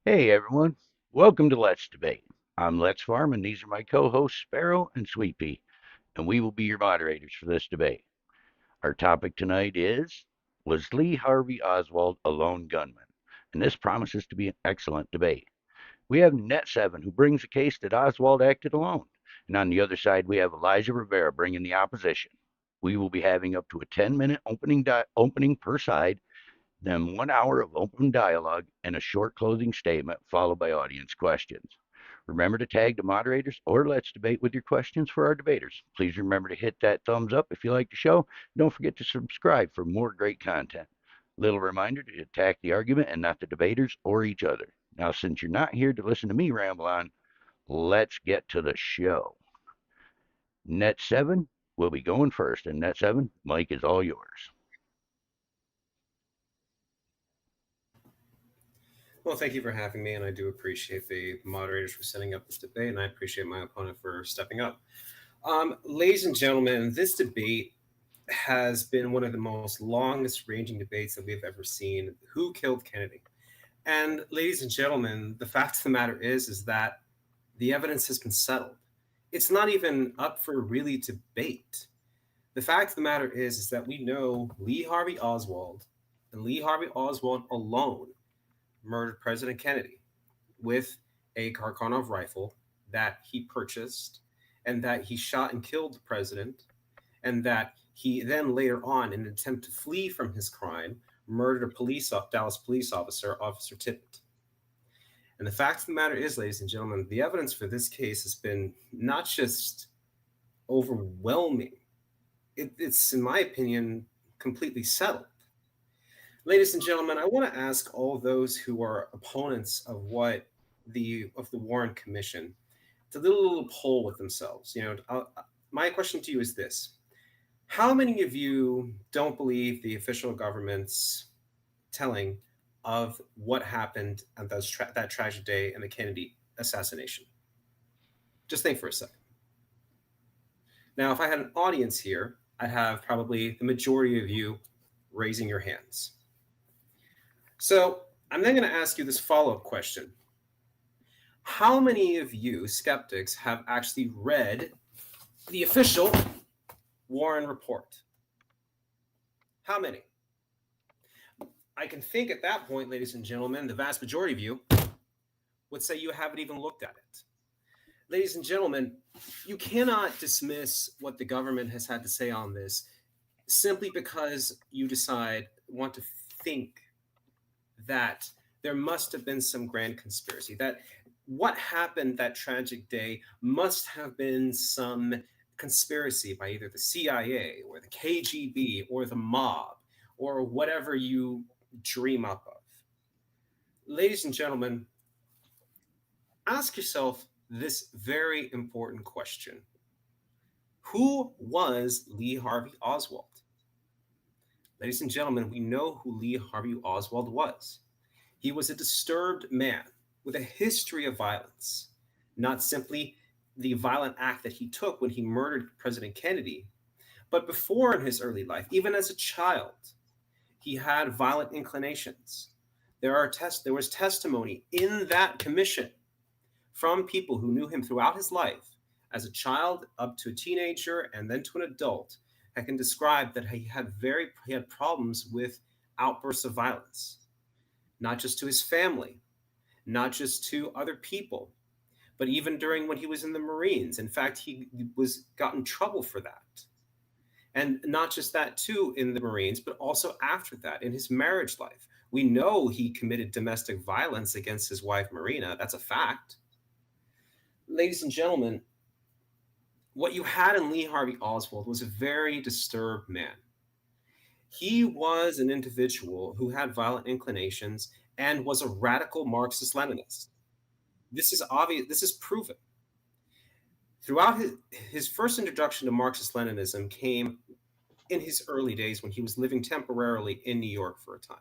Hey everyone, welcome to Let's Debate. I'm Let's Farm, and these are my co-hosts Sparrow and Sweet Pea, and we will be your moderators for this debate. Our topic tonight is: Was Lee Harvey Oswald a lone gunman? And this promises to be an excellent debate. We have Net7, who brings the case that Oswald acted alone, and on the other side we have Elijah Rivera bringing the opposition. We will be having up to a 10-minute opening per side, then 1 hour of open dialogue and a short closing statement, followed by audience questions. Remember to tag the moderators or Let's Debate with your questions for our debaters. Please remember to hit that thumbs up if you like the show. Don't forget to subscribe for more great content. Little reminder to attack the argument and not the debaters or each other. Now, since you're not here to listen to me ramble on, let's get to the show. Net7 will be going first, and Net7, Mike is all yours. Well, thank you for having me, and I do appreciate the moderators for setting up this debate, and I appreciate my opponent for stepping up. Ladies and gentlemen, this debate has been one of the most longest ranging debates that we've ever seen. Who killed Kennedy? And ladies and gentlemen, the fact of the matter is that the evidence has been settled. It's not even up for really debate. The fact of the matter is that we know Lee Harvey Oswald and Lee Harvey Oswald alone murdered President Kennedy with a Karkanov rifle that he purchased, and that he shot and killed the president, and that he then later on, in an attempt to flee from his crime, murdered a Dallas police officer, Officer Tippett. And the fact of the matter is, ladies and gentlemen, the evidence for this case has been not just overwhelming, it's, in my opinion, completely settled. Ladies and gentlemen, I want to ask all those who are opponents of the Warren Commission to do a little poll with themselves. My question to you is this: how many of you don't believe the official government's telling of what happened on that tragic day in the Kennedy assassination? Just think for a second. Now, if I had an audience here, I'd have probably the majority of you raising your hands. So I'm then going to ask you this follow-up question. How many of you skeptics have actually read the official Warren report? How many? I can think at that point, ladies and gentlemen, the vast majority of you would say you haven't even looked at it. Ladies and gentlemen, you cannot dismiss what the government has had to say on this simply because you want to think that there must have been some grand conspiracy, that what happened that tragic day must have been some conspiracy by either the CIA or the KGB or the mob or whatever you dream up of. Ladies and gentlemen, ask yourself this very important question: who was Lee Harvey Oswald? Ladies and gentlemen, we know who Lee Harvey Oswald was. He was a disturbed man with a history of violence, not simply the violent act that he took when he murdered President Kennedy, but before in his early life, even as a child, he had violent inclinations. There was testimony in that commission from people who knew him throughout his life, as a child up to a teenager and then to an adult, that can describe that he had problems with outbursts of violence, not just to his family, not just to other people, but even during when he was in the Marines. In fact, he got in trouble for that. And not just that too in the Marines, but also after that in his marriage life. We know he committed domestic violence against his wife, Marina. That's a fact. Ladies and gentlemen, what you had in Lee Harvey Oswald was a very disturbed man. He was an individual who had violent inclinations and was a radical Marxist Leninist. This is obvious, this is proven. Throughout his first introduction to Marxist Leninism came in his early days when he was living temporarily in New York for a time.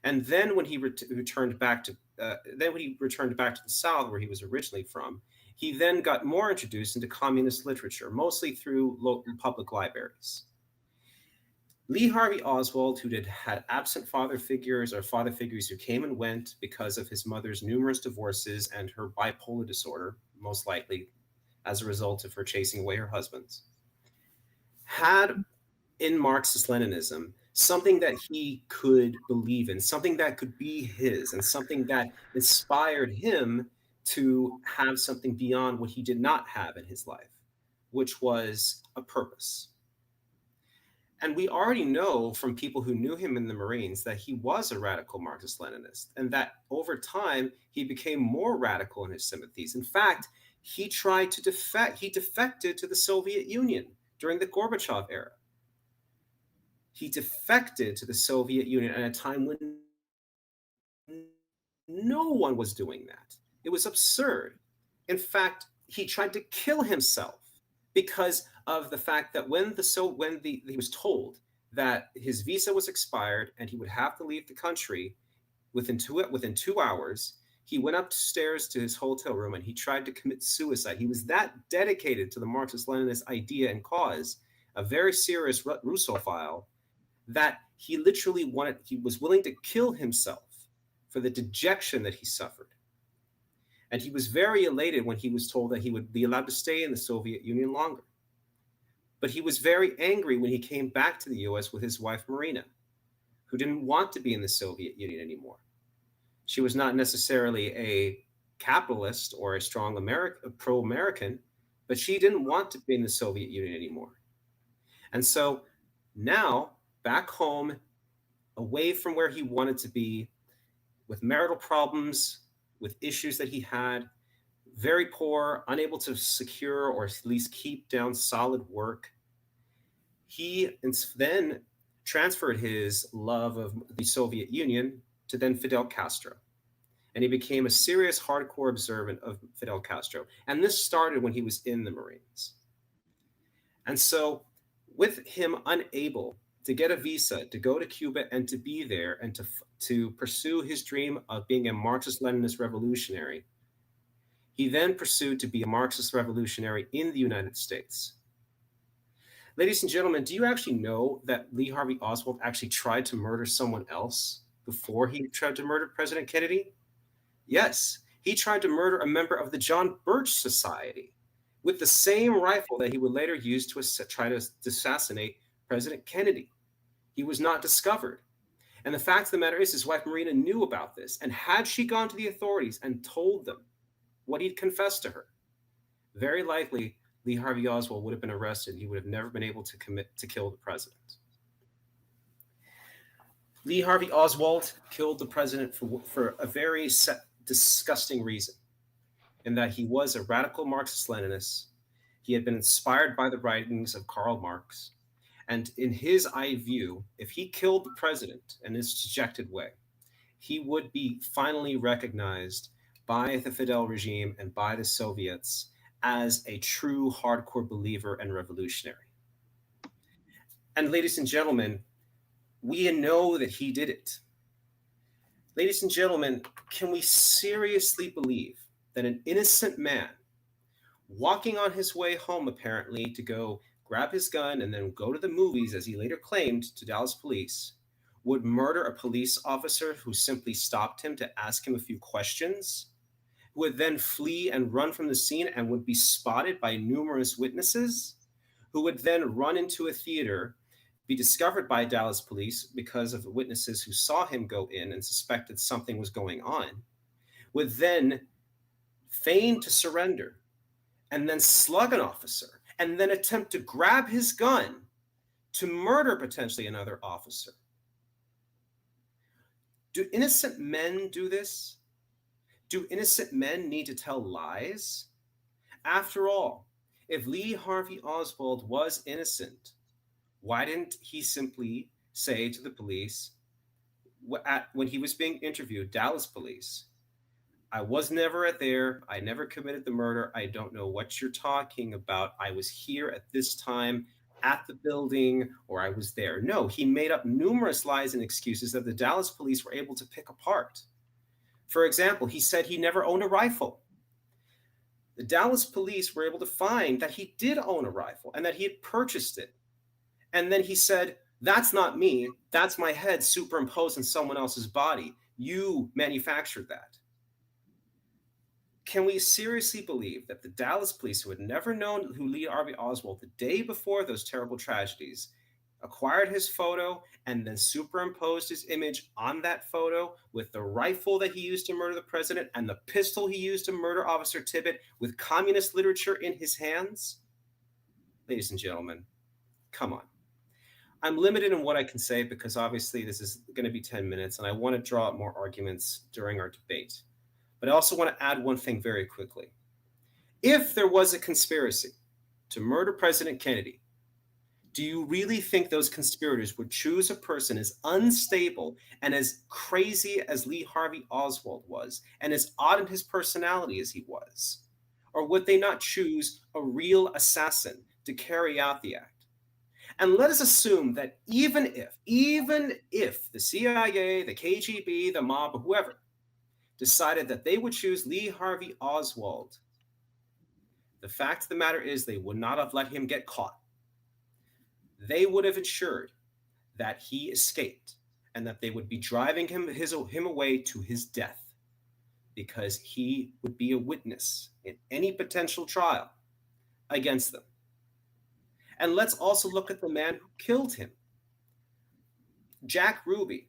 And then when he returned back to the South, where he was originally from, he then got more introduced into communist literature, mostly through local public libraries. Lee Harvey Oswald, who had absent father figures or father figures who came and went because of his mother's numerous divorces and her bipolar disorder, most likely as a result of her chasing away her husbands, had in Marxist Leninism something that he could believe in, something that could be his, and something that inspired him to have something beyond what he did not have in his life, which was a purpose. And we already know from people who knew him in the Marines that he was a radical Marxist Leninist, and that over time he became more radical in his sympathies. In fact, he tried to defect, he defected to the Soviet Union during the Gorbachev era. He defected to the Soviet Union at a time when no one was doing that. It was absurd. In fact, he tried to kill himself because of the fact that he was told that his visa was expired and he would have to leave the country within 2 hours, he went upstairs to his hotel room and he tried to commit suicide. He was that dedicated to the Marxist-Leninist idea and cause, a very serious Russophile, that he was willing to kill himself for the dejection that he suffered. And he was very elated when he was told that he would be allowed to stay in the Soviet Union longer. But he was very angry when he came back to the US with his wife, Marina, who didn't want to be in the Soviet Union anymore. She was not necessarily a capitalist or a strong pro-American, but she didn't want to be in the Soviet Union anymore. And so now, back home, away from where he wanted to be, with marital problems, with issues that he had, very poor, unable to secure or at least keep down solid work, he then transferred his love of the Soviet Union to then Fidel Castro. And he became a serious hardcore observant of Fidel Castro. And this started when he was in the Marines. And so with him unable to get a visa, to go to Cuba and to be there and to pursue his dream of being a Marxist-Leninist revolutionary, he then pursued to be a Marxist revolutionary in the United States. Ladies and gentlemen, do you actually know that Lee Harvey Oswald actually tried to murder someone else before he tried to murder President Kennedy? Yes, he tried to murder a member of the John Birch Society with the same rifle that he would later use to try to assassinate President Kennedy. He was not discovered. And the fact of the matter is, his wife Marina knew about this. And had she gone to the authorities and told them what he'd confessed to her, very likely Lee Harvey Oswald would have been arrested. He would have never been able to kill the president. Lee Harvey Oswald killed the president for a very disgusting reason, in that he was a radical Marxist-Leninist. He had been inspired by the writings of Karl Marx. And in his view, if he killed the president in this dejected way, he would be finally recognized by the Fidel regime and by the Soviets as a true hardcore believer and revolutionary. And ladies and gentlemen, we know that he did it. Ladies and gentlemen, can we seriously believe that an innocent man, walking on his way home apparently to go grab his gun and then go to the movies, as he later claimed to Dallas police, would murder a police officer who simply stopped him to ask him a few questions, who would then flee and run from the scene and would be spotted by numerous witnesses, who would then run into a theater, be discovered by Dallas police because of the witnesses who saw him go in and suspected something was going on, would then feign to surrender and then slug an officer and then attempt to grab his gun to murder potentially another officer. Do innocent men do this? Do innocent men need to tell lies? After all, if Lee Harvey Oswald was innocent, why didn't he simply say to the police when he was being interviewed, Dallas police, I was never there. I never committed the murder. I don't know what you're talking about. I was here at this time at the building, or I was there. No, he made up numerous lies and excuses that the Dallas police were able to pick apart. For example, he said he never owned a rifle. The Dallas police were able to find that he did own a rifle and that he had purchased it. And then he said, That's not me. That's my head superimposed on someone else's body. You manufactured that. Can we seriously believe that the Dallas police, who had never known who Lee Harvey Oswald the day before those terrible tragedies, acquired his photo and then superimposed his image on that photo with the rifle that he used to murder the president and the pistol he used to murder Officer Tippit with communist literature in his hands? Ladies and gentlemen, come on. I'm limited in what I can say because obviously this is going to be 10 minutes and I want to draw up more arguments during our debate. But I also want to add one thing very quickly. If there was a conspiracy to murder President Kennedy, do you really think those conspirators would choose a person as unstable and as crazy as Lee Harvey Oswald was, and as odd in his personality as he was? Or would they not choose a real assassin to carry out the act? And let us assume that even if the CIA, the KGB, the mob, whoever decided that they would choose Lee Harvey Oswald, the fact of the matter is they would not have let him get caught. They would have ensured that he escaped and that they would be driving him away to his death because he would be a witness in any potential trial against them. And let's also look at the man who killed him, Jack Ruby.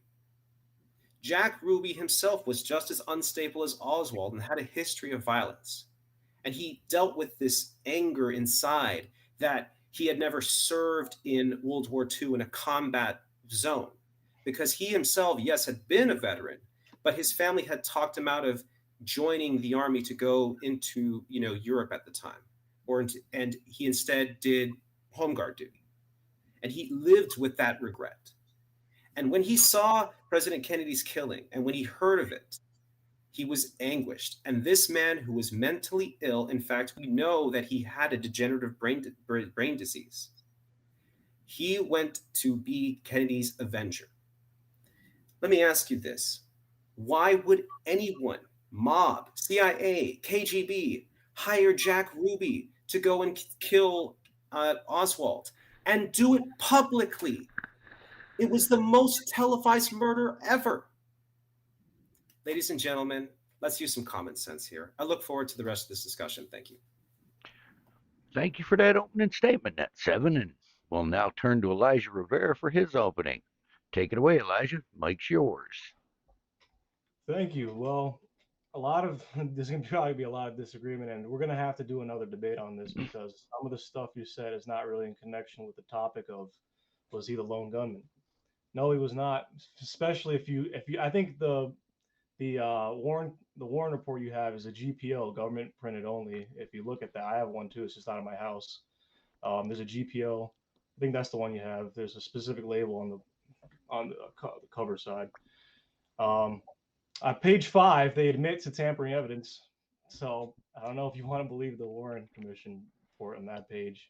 Jack Ruby himself was just as unstable as Oswald and had a history of violence. And he dealt with this anger inside that he had never served in World War II in a combat zone because he himself, yes, had been a veteran, but his family had talked him out of joining the army to go into, Europe at the time, and he instead did home guard duty. And he lived with that regret. And when he saw President Kennedy's killing and when he heard of it, he was anguished. And this man who was mentally ill, in fact, we know that he had a degenerative brain disease. He went to be Kennedy's avenger. Let me ask you this. Why would anyone, mob, CIA, KGB, hire Jack Ruby to go and kill Oswald and do it publicly? It was the most televised murder ever. Ladies and gentlemen, let's use some common sense here. I look forward to the rest of this discussion. Thank you. Thank you for that opening statement, Net 7, and we'll now turn to Elijah Rivera for his opening. Take it away, Elijah. Mike's yours. Thank you. Well, there's going to probably be a lot of disagreement, and we're going to have to do another debate on this because some of the stuff you said is not really in connection with the topic of was he the lone gunman? No, he was not. Especially if you, I think the Warren report you have is a GPO, government printed only. If you look at that, I have one too. It's just out of my house. There's a GPO. I think that's the one you have. There's a specific label on the cover side. On page 5, they admit to tampering evidence. So I don't know if you want to believe the Warren Commission report on that page.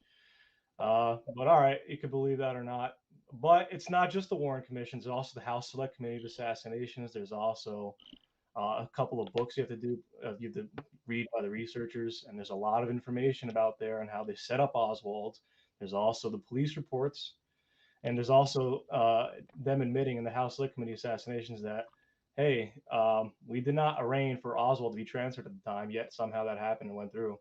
But all right, you could believe that or not. But it's not just the Warren Commission. There's also the House Select Committee of Assassinations. There's also a couple of books you have to read by the researchers, and there's a lot of information about there on how they set up Oswald. There's also the police reports, and there's also them admitting in the House Select Committee Assassinations that, hey, we did not arrange for Oswald to be transferred at the time, yet somehow that happened and went through.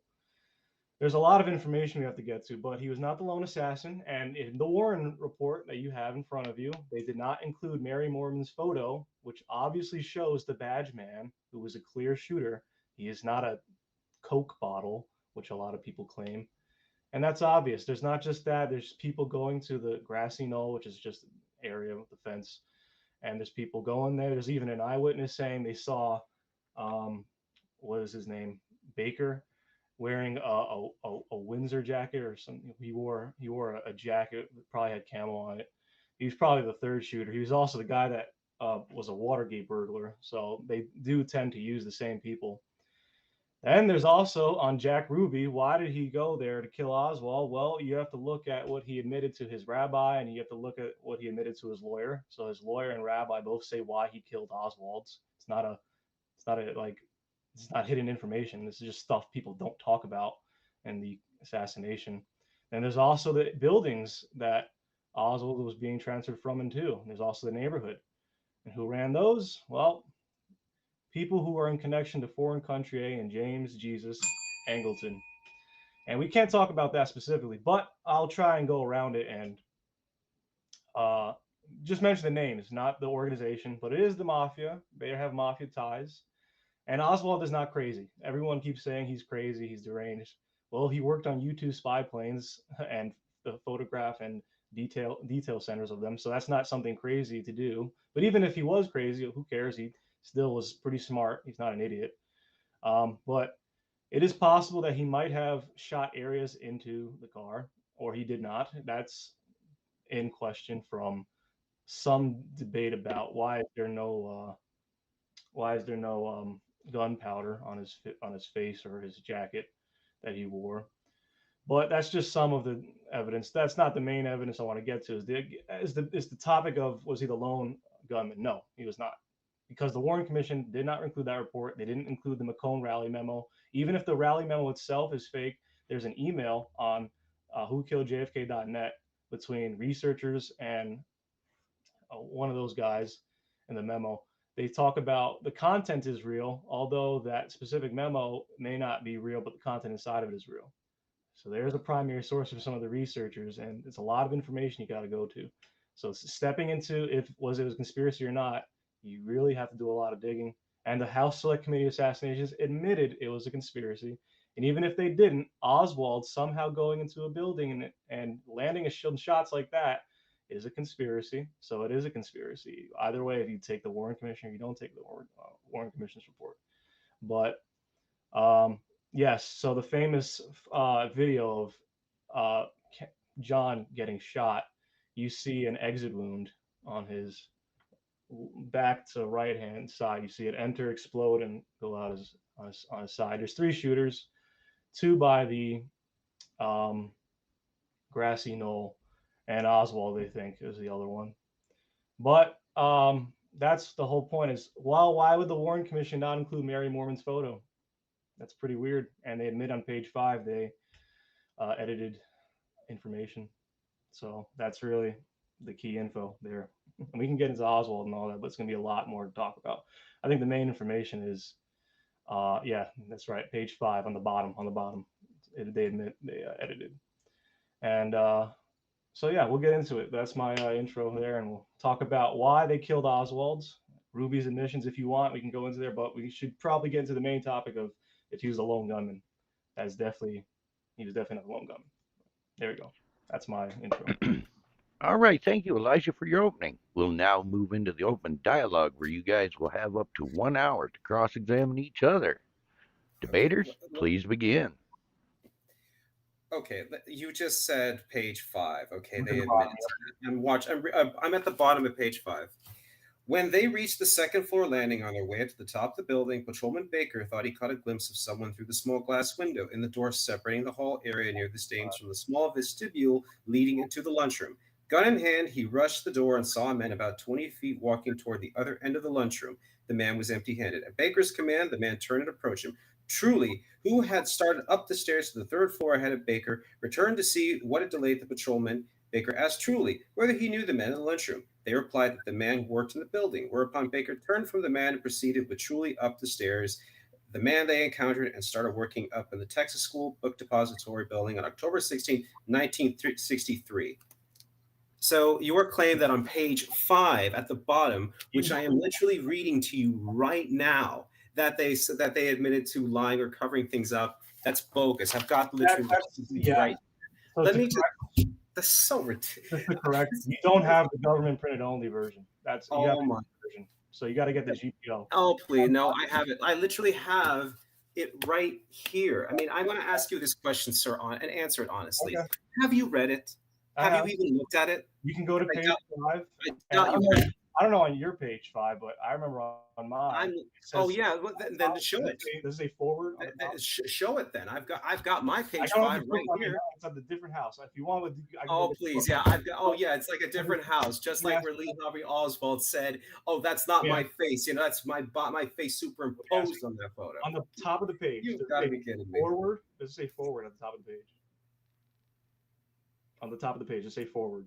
There's a lot of information we have to get to, but he was not the lone assassin. And in the Warren report that you have in front of you, they did not include Mary Mormon's photo, which obviously shows the badge man who was a clear shooter. He is not a Coke bottle, which a lot of people claim. And that's obvious. There's not just that. There's people going to the grassy knoll, which is just an area with the fence. And there's people going there. There's even an eyewitness saying they saw, what is his name, Baker, wearing a Windsor jacket or something. He wore a jacket that probably had camo on it. He was probably the third shooter. He was also the guy that was a Watergate burglar. So they do tend to use the same people. And there's also on Jack Ruby, why did he go there to kill Oswald? Well, you have to look at what he admitted to his rabbi, and you have to look at what he admitted to his lawyer. So his lawyer and rabbi both say why he killed Oswald. It's not hidden information. This is just stuff people don't talk about in the assassination. And there's also the buildings that Oswald was being transferred from and to. There's also the neighborhood. And who ran those? Well, people who are in connection to foreign country A and James Jesus Angleton. And we can't talk about that specifically, but I'll try and go around it and uh, just mention the names, not the organization, but it is the mafia. They have mafia ties. And Oswald is not crazy. Everyone keeps saying he's crazy, he's deranged. Well, he worked on U-2 spy planes and the photograph and detail centers of them. So that's not something crazy to do. But even if he was crazy, who cares? He still was pretty smart. He's not an idiot. But it is possible that he might have shot areas into the car, or he did not. That's in question from some debate about why is there no gunpowder on his face or his jacket that he wore. But that's just some of the evidence. That's not the main evidence I want to get to. Is the topic of, was he the lone gunman? No, he was not, because the Warren Commission did not include that report. They didn't include the McCone rally memo. Even if the rally memo itself is fake, there's an email on whokilledjfk.net between researchers and one of those guys in the memo. They talk about the content is real, although that specific memo may not be real, but the content inside of it is real. So there's a primary source for some of the researchers, and it's a lot of information you got to go to. So stepping into if it was a conspiracy or not, you really have to do a lot of digging. And the House Select Committee assassinations admitted it was a conspiracy. And even if they didn't, Oswald somehow going into a building and landing a shots like that is a conspiracy. So it is a conspiracy. Either way, if you take the Warren Commission or you don't take the Warren Commission's report. But yes, so the famous video of John getting shot, you see an exit wound on his back to right hand side. You see it enter, explode, and go out on his side. There's 3 shooters, 2 by the grassy knoll, and Oswald, they think, is the other one. But that's the whole point. Is, well, why would the Warren Commission not include Mary Mormon's photo? That's pretty weird. And they admit on page 5 they edited information. So that's really the key info there. And we can get into Oswald and all that, but it's going to be a lot more to talk about. I think the main information is, yeah, that's right, page 5 on the bottom. They admit they edited. And so yeah, we'll get into it. That's my intro there, and we'll talk about why they killed Oswald's, Ruby's admissions if you want. We can go into there, but we should probably get into the main topic of if he was a lone gunman. He was definitely not a lone gunman. There we go. That's my intro. All right, thank you, Elijah, for your opening. We'll now move into the open dialogue where you guys will have up to 1 hour to cross-examine each other. Debaters, please begin. Okay, you just said page 5. Okay, they admitted to that. I'm at the bottom of page 5. When they reached the second floor landing on their way up to the top of the building, Patrolman Baker thought he caught a glimpse of someone through the small glass window in the door separating the hall area near the stage from the small vestibule leading into the lunchroom. Gun in hand, he rushed the door and saw a man about 20 feet walking toward the other end of the lunchroom. The man was empty-handed. At Baker's command, the man turned and approached him. Truly, who had started up the stairs to the 3rd floor ahead of Baker, returned to see what had delayed the patrolman. Baker asked Truly whether he knew the man in the lunchroom. They replied that the man worked in the building, whereupon Baker turned from the man and proceeded with Truly up the stairs. The man they encountered and started working up in the Texas School Book Depository building on October 16, 1963. So your claim that on page 5 at the bottom, which I am literally reading to you right now, that they admitted to lying or covering things up, that's bogus. I've got literally right. So let me just. That's so ridiculous. Just to correct, you don't have the government printed only version. That's my version. So you got to get the GPO. Oh please, no, I have it. I literally have it right here. I mean, I'm going to ask you this question, sir, and answer it honestly. Okay. Have you read it? Have you even looked at it? You can go to page 5. I don't know on your page 5, but I remember on mine. Oh yeah, well, then show it. This is a forward. Show it then. I've got my page 5 right here. It's at the different house. If you want to. Oh please, yeah. I've got. Oh yeah, it's like a different house, just like where Lee Harvey Oswald said, "Oh, that's not my face. You know, that's my face superimposed on that photo." On the top of the page. You've got to be kidding me. Forward. Does it say forward at the top of the page? On the top of the page, just say forward.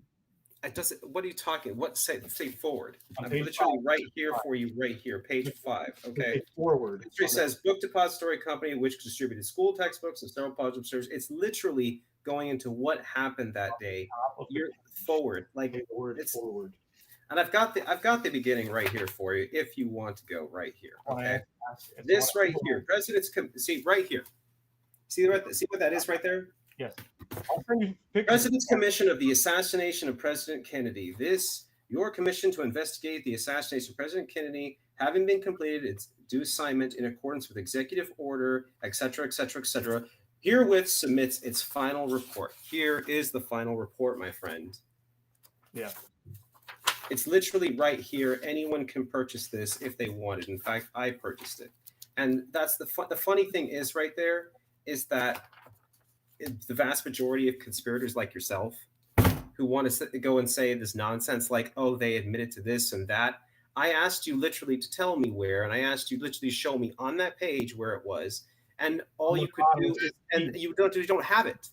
It doesn't. What are you talking? What say forward? On I'm page literally 5. right here for you, right here, page 5. Okay. Page forward. History says book depository company which distributed school textbooks and several positive services. It's literally going into what happened that day. You're forward, like the word it's forward. and I've got the beginning right here for you if you want to go right here. Okay. It's This right here, see right here. See what that is right there? Yes. I'll send you pictures. President's Commission of the Assassination of President Kennedy. Your commission to investigate the assassination of President Kennedy, having been completed its due assignment in accordance with executive order, etc., etc., etc., herewith submits its final report. Here is the final report, my friend. Yeah. It's literally right here. Anyone can purchase this if they wanted. In fact, I purchased it. And that's the funny thing is right there is that the vast majority of conspirators like yourself who want to go and say this nonsense like, oh, they admitted to this and that. I asked you literally to tell me where, and I asked you literally to show me on that page where it was. And all you could do is, and you don't have it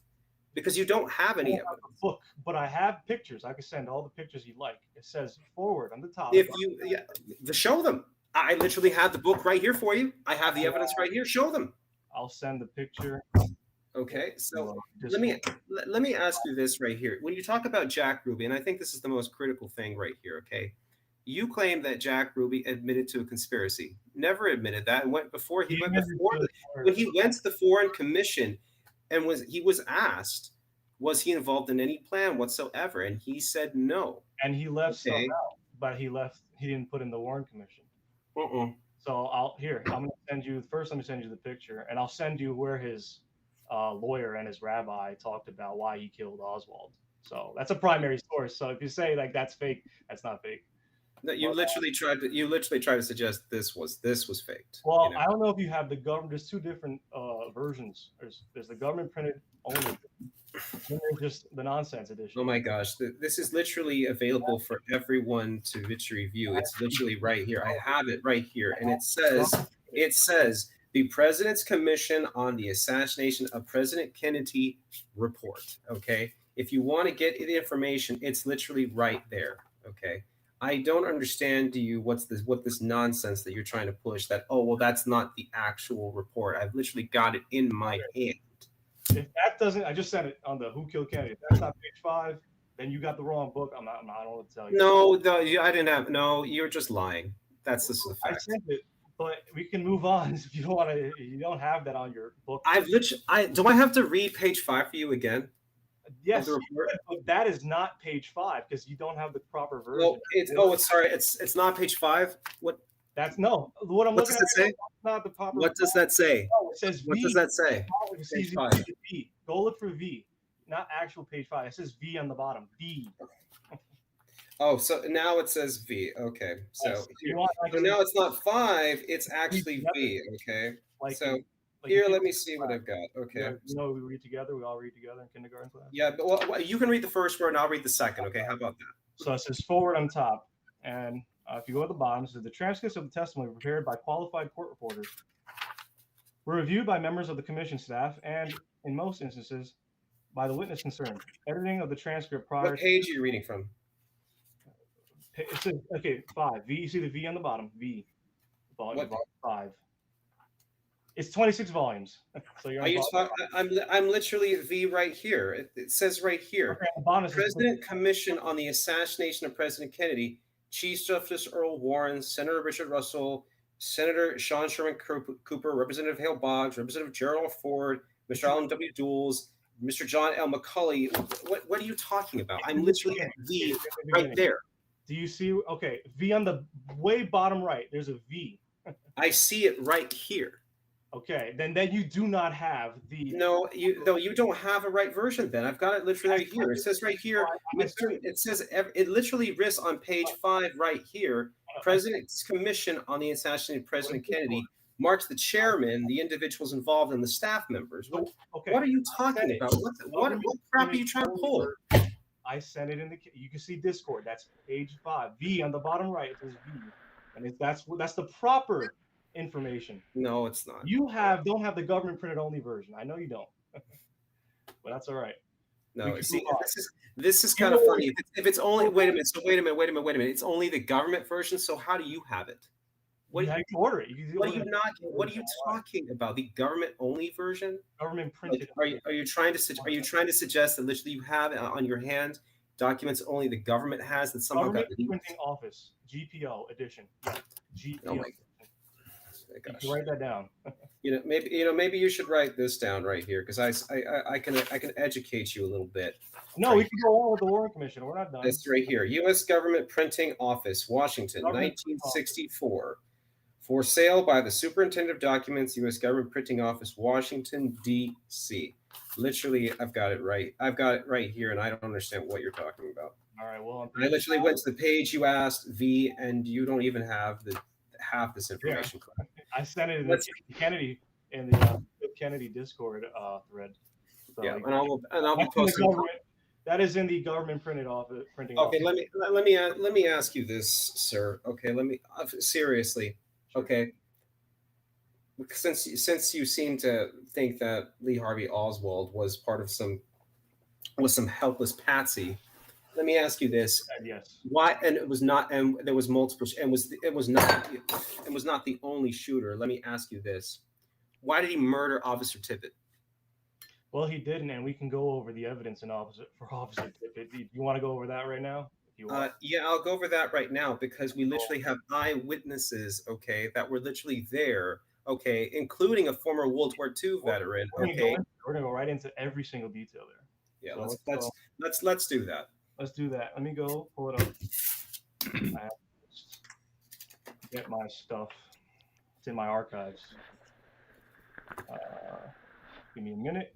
because you don't have any evidence. Book, but I have pictures. I can send all the pictures you like. It says forward on the top. If you, show them. I literally have the book right here for you. I have the evidence right here. Show them. I'll send the picture. Okay, so let me ask you this right here. When you talk about Jack Ruby, and I think this is the most critical thing right here, okay? You claim that Jack Ruby admitted to a conspiracy. Never admitted that. And when he went to the Foreign Commission and he was asked, was he involved in any plan whatsoever? And he said no. And he left some out, but he didn't put in the Warren Commission. So I'm gonna send you first. Let me send you the picture, and I'll send you where his lawyer and his rabbi talked about why he killed Oswald. So that's a primary source. So if you say like that's fake, that's not fake. No, you literally tried to suggest this was faked. Well, I don't know if you have the government. There's two different versions. There's the government printed only. And there's just the nonsense edition. Oh my gosh, this is literally available for everyone to review. It's literally right here. I have it right here, and it says the President's Commission on the Assassination of President Kennedy report. Okay, if you want to get the information, it's literally right there. Okay, I don't understand what this nonsense that you're trying to push. That that's not the actual report. I've literally got it in my hand. If that doesn't, I just sent it on the Who Killed Kennedy. If that's not page 5, then you got the wrong book. I don't know what to tell you. No, I didn't have. No, you're just lying. That's the fact. I sent it, but we can move on if you don't want to. You don't have that on your book. Do I have to read page 5 for you again? Yes, but that is not page 5 because you don't have the proper version. Well, it's not page 5. What? That's no. What I'm looking at say? Not the proper. What does that say? Oh, it says V. What does that say? Page 5. V. Go look for V, not actual page 5. It says V on the bottom. V. Oh, so now it says V. Okay, so now it's not 5. It's actually V. Okay, here, let me see what I've got. Okay. We read together. We all read together in kindergarten class. Yeah, but you can read the first word, and I'll read the second. Okay, how about that? So it says forward on top, and if you go at the bottom, it says the transcripts of the testimony prepared by qualified court reporters were reviewed by members of the commission staff, and in most instances, by the witness concerned. Editing of the transcript prior. What page are you reading from? It says 5. V. You see the V on the bottom. V. Volume 5. It's 26 volumes. So you're. I'm literally V right here. It says right here. Okay, President Commission on the Assassination of President Kennedy. Chief Justice Earl Warren, Senator Richard Russell, Senator Sean Sherman Cooper, Representative Hale Boggs, Representative Gerald Ford, Mr. Alan W. Dools, Mr. John L. McCulley. What are you talking about? I'm literally at V right there. Do you see? Okay, V on the way bottom right. There's a V. I see it right here. Okay, then you do not have the. No, you don't have a right version. Then I've got it literally right here. It says right here. It literally lists on page 5 right here. President's Commission on the Assassination of President Kennedy marks the chairman, the individuals involved, and the staff members. What are you talking about? What crap are you trying to pull? I sent it in the. You can see Discord. That's page 5. V on the bottom right. It says V, and that's the proper information. No, it's not. You don't have the government printed only version. I know you don't, but that's all right. No, see, this is kind of funny. If it's only wait a minute. So wait a minute. It's only the government version. So how do you have it? What you can order it. What are you talking about? The government only version? Government printed. Like, are you trying to suggest that literally you have on your hand documents only the government has that somehow Government got leaked? Printing Office GPO edition. GPO. Oh my gosh. You can write that down. Maybe you should write this down right here because I can educate you a little bit. No, we can go on with the Warren Commission. We're not done. It's right here. U.S. Government Printing Office, Washington, 1964. For sale by the Superintendent of Documents, U.S. Government Printing Office, Washington, D.C. Literally, I've got it right. I've got it right here, and I don't understand what you're talking about. All right, well, I literally went to the page you asked, V, and you don't even have half this information. Yeah. I sent it in the Kennedy Discord thread. So yeah, and I'll be posting. That is in the government printing office. Okay, let me ask you this, sir. Okay, let me seriously. Okay, since you seem to think that Lee Harvey Oswald was part of some helpless patsy, let me ask you this: yes. Why? And it was not. And there was multiple. And it was not the only shooter. Let me ask you this: Why did he murder Officer Tippit? Well, he didn't, and we can go over the evidence for Officer Tippit. Do you want to go over that right now? Yeah, I'll go over that right now because we literally have eyewitnesses, okay, that were literally there, okay, including a former World War II veteran. Okay, we're gonna go right into every single detail there. Yeah, so let's do that. Let's do that. Let me go pull it up. I have to get my stuff. It's in my archives. Give me a minute.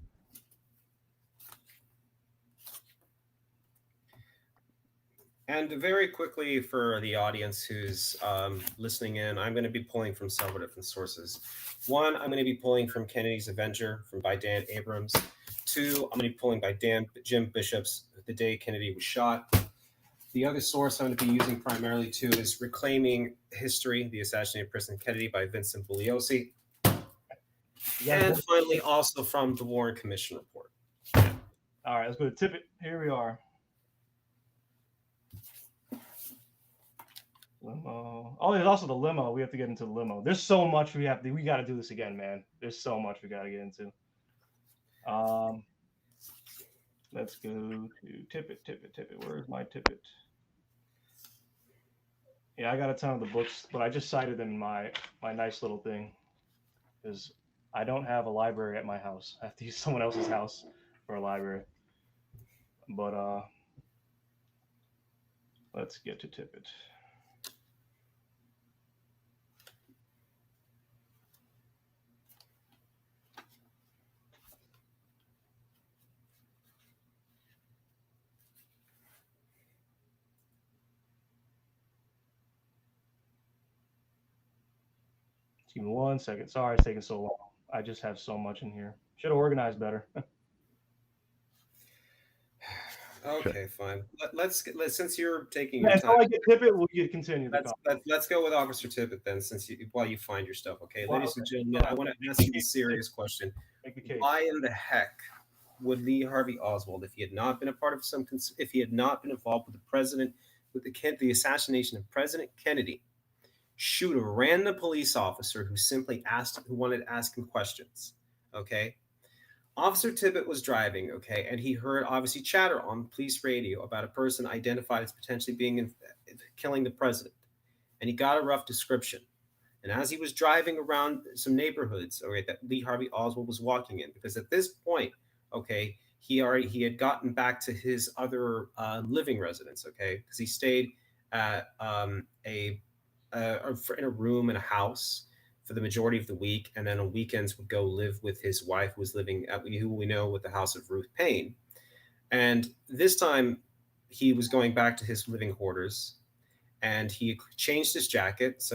And very quickly for the audience who's listening in, I'm going to be pulling from several different sources. One, I'm going to be pulling from Kennedy's Avenger by Dan Abrams. Two, I'm going to be pulling by Jim Bishop's The Day Kennedy Was Shot. The other source I'm going to be using primarily too is Reclaiming History, The Assassinated President Kennedy by Vincent Bugliosi. And finally, also from the Warren Commission report. All right, let's go to Tippit. Here we are. Limo. Oh, there's also the limo. We have to get into the limo. There's so much we got to do this again, man. There's so much we got to get into. Let's go to Tippit. Where is my Tippit? Yeah, I got a ton of the books, but I just cited them in my nice little thing because I don't have a library at my house. I have to use someone else's house for a library. But let's get to Tippit. Give me 1 second. Sorry it's taking so long. I just have so much in here. Should have organized better. Okay, fine. Let's since you're taking your time. Until I get Tippit, we'll continue. Let's go with Officer Tippit then, while you find your stuff. Okay, ladies and gentlemen, I want to ask you a serious question. Why in the heck would Lee Harvey Oswald, if he had not been if he had not been involved with the assassination of President Kennedy, shoot a random police officer who wanted to ask him questions? Okay. Officer Tippit was driving, okay, and he heard obviously chatter on police radio about a person identified as potentially killing the president, and he got a rough description. And as he was driving around some neighborhoods, okay, that Lee Harvey Oswald was walking in, because at this point, okay, he had gotten back to his other living residence, okay, because he stayed at in a room in a house for the majority of the week, and then on weekends would go live with his wife, who was living at who we know with the house of Ruth Payne. And this time he was going back to his living quarters, and he changed his jacket.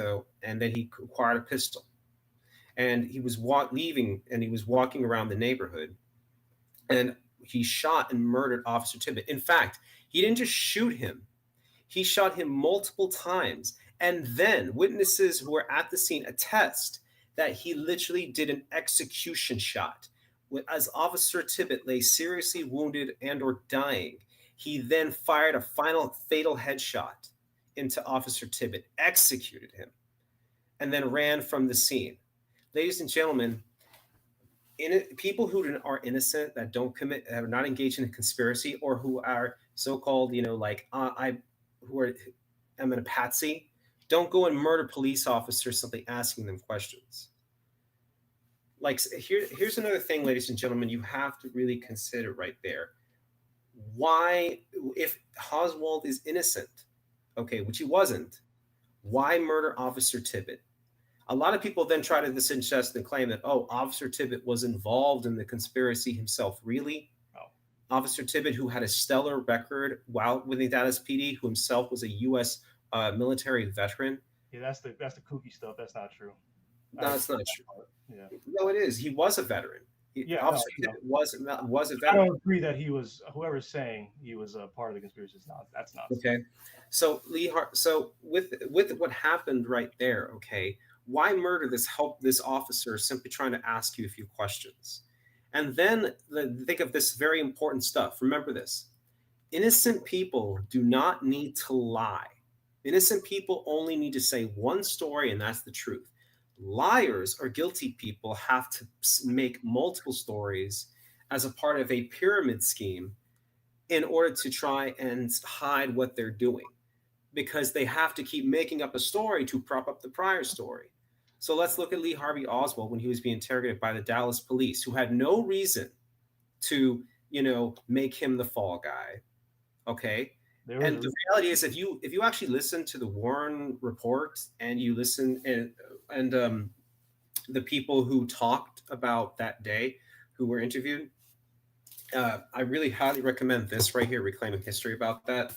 And then he acquired a pistol, and he was leaving, and he was walking around the neighborhood, and he shot and murdered Officer Tippit. In fact, he didn't just shoot him; he shot him multiple times. And then witnesses who were at the scene attest that he literally did an execution shot As Officer Tippit lay seriously wounded and or dying, he then fired a final fatal headshot into Officer Tippit, executed him, and then ran from the scene. Ladies and gentlemen, people who are innocent, that don't commit, are not engaged in a conspiracy, or who are so-called, like I'm in a patsy, don't go and murder police officers simply asking them questions. Like here's another thing, ladies and gentlemen, you have to really consider right there. Why, if Oswald is innocent, okay, which he wasn't, why murder Officer Tippit? A lot of people then try to suggest and claim that, oh, Officer Tippit was involved in the conspiracy himself. Really? Oh. Officer Tippit, who had a stellar record while with the Dallas PD, who himself was a U.S. Military veteran. Yeah, that's the kooky stuff. That's not true. No, it's not true. Yeah. No, it is. He was a veteran. Officer Tippit was a veteran. I don't agree that he was. Whoever's saying he was a part of the conspiracy is not. That's not okay. So so with what happened right there, okay, why murder this officer simply trying to ask you a few questions? And then think of this very important stuff. Remember this: innocent people do not need to lie. Innocent people only need to say one story, and that's the truth. Liars or guilty people have to make multiple stories as a part of a pyramid scheme in order to try and hide what they're doing, because they have to keep making up a story to prop up the prior story. So let's look at Lee Harvey Oswald when he was being interrogated by the Dallas police, who had no reason to, make him the fall guy. Okay. And the reality is, if you actually listen to the Warren report and you listen and the people who talked about that day, who were interviewed, I really highly recommend this right here, Reclaiming History, about that.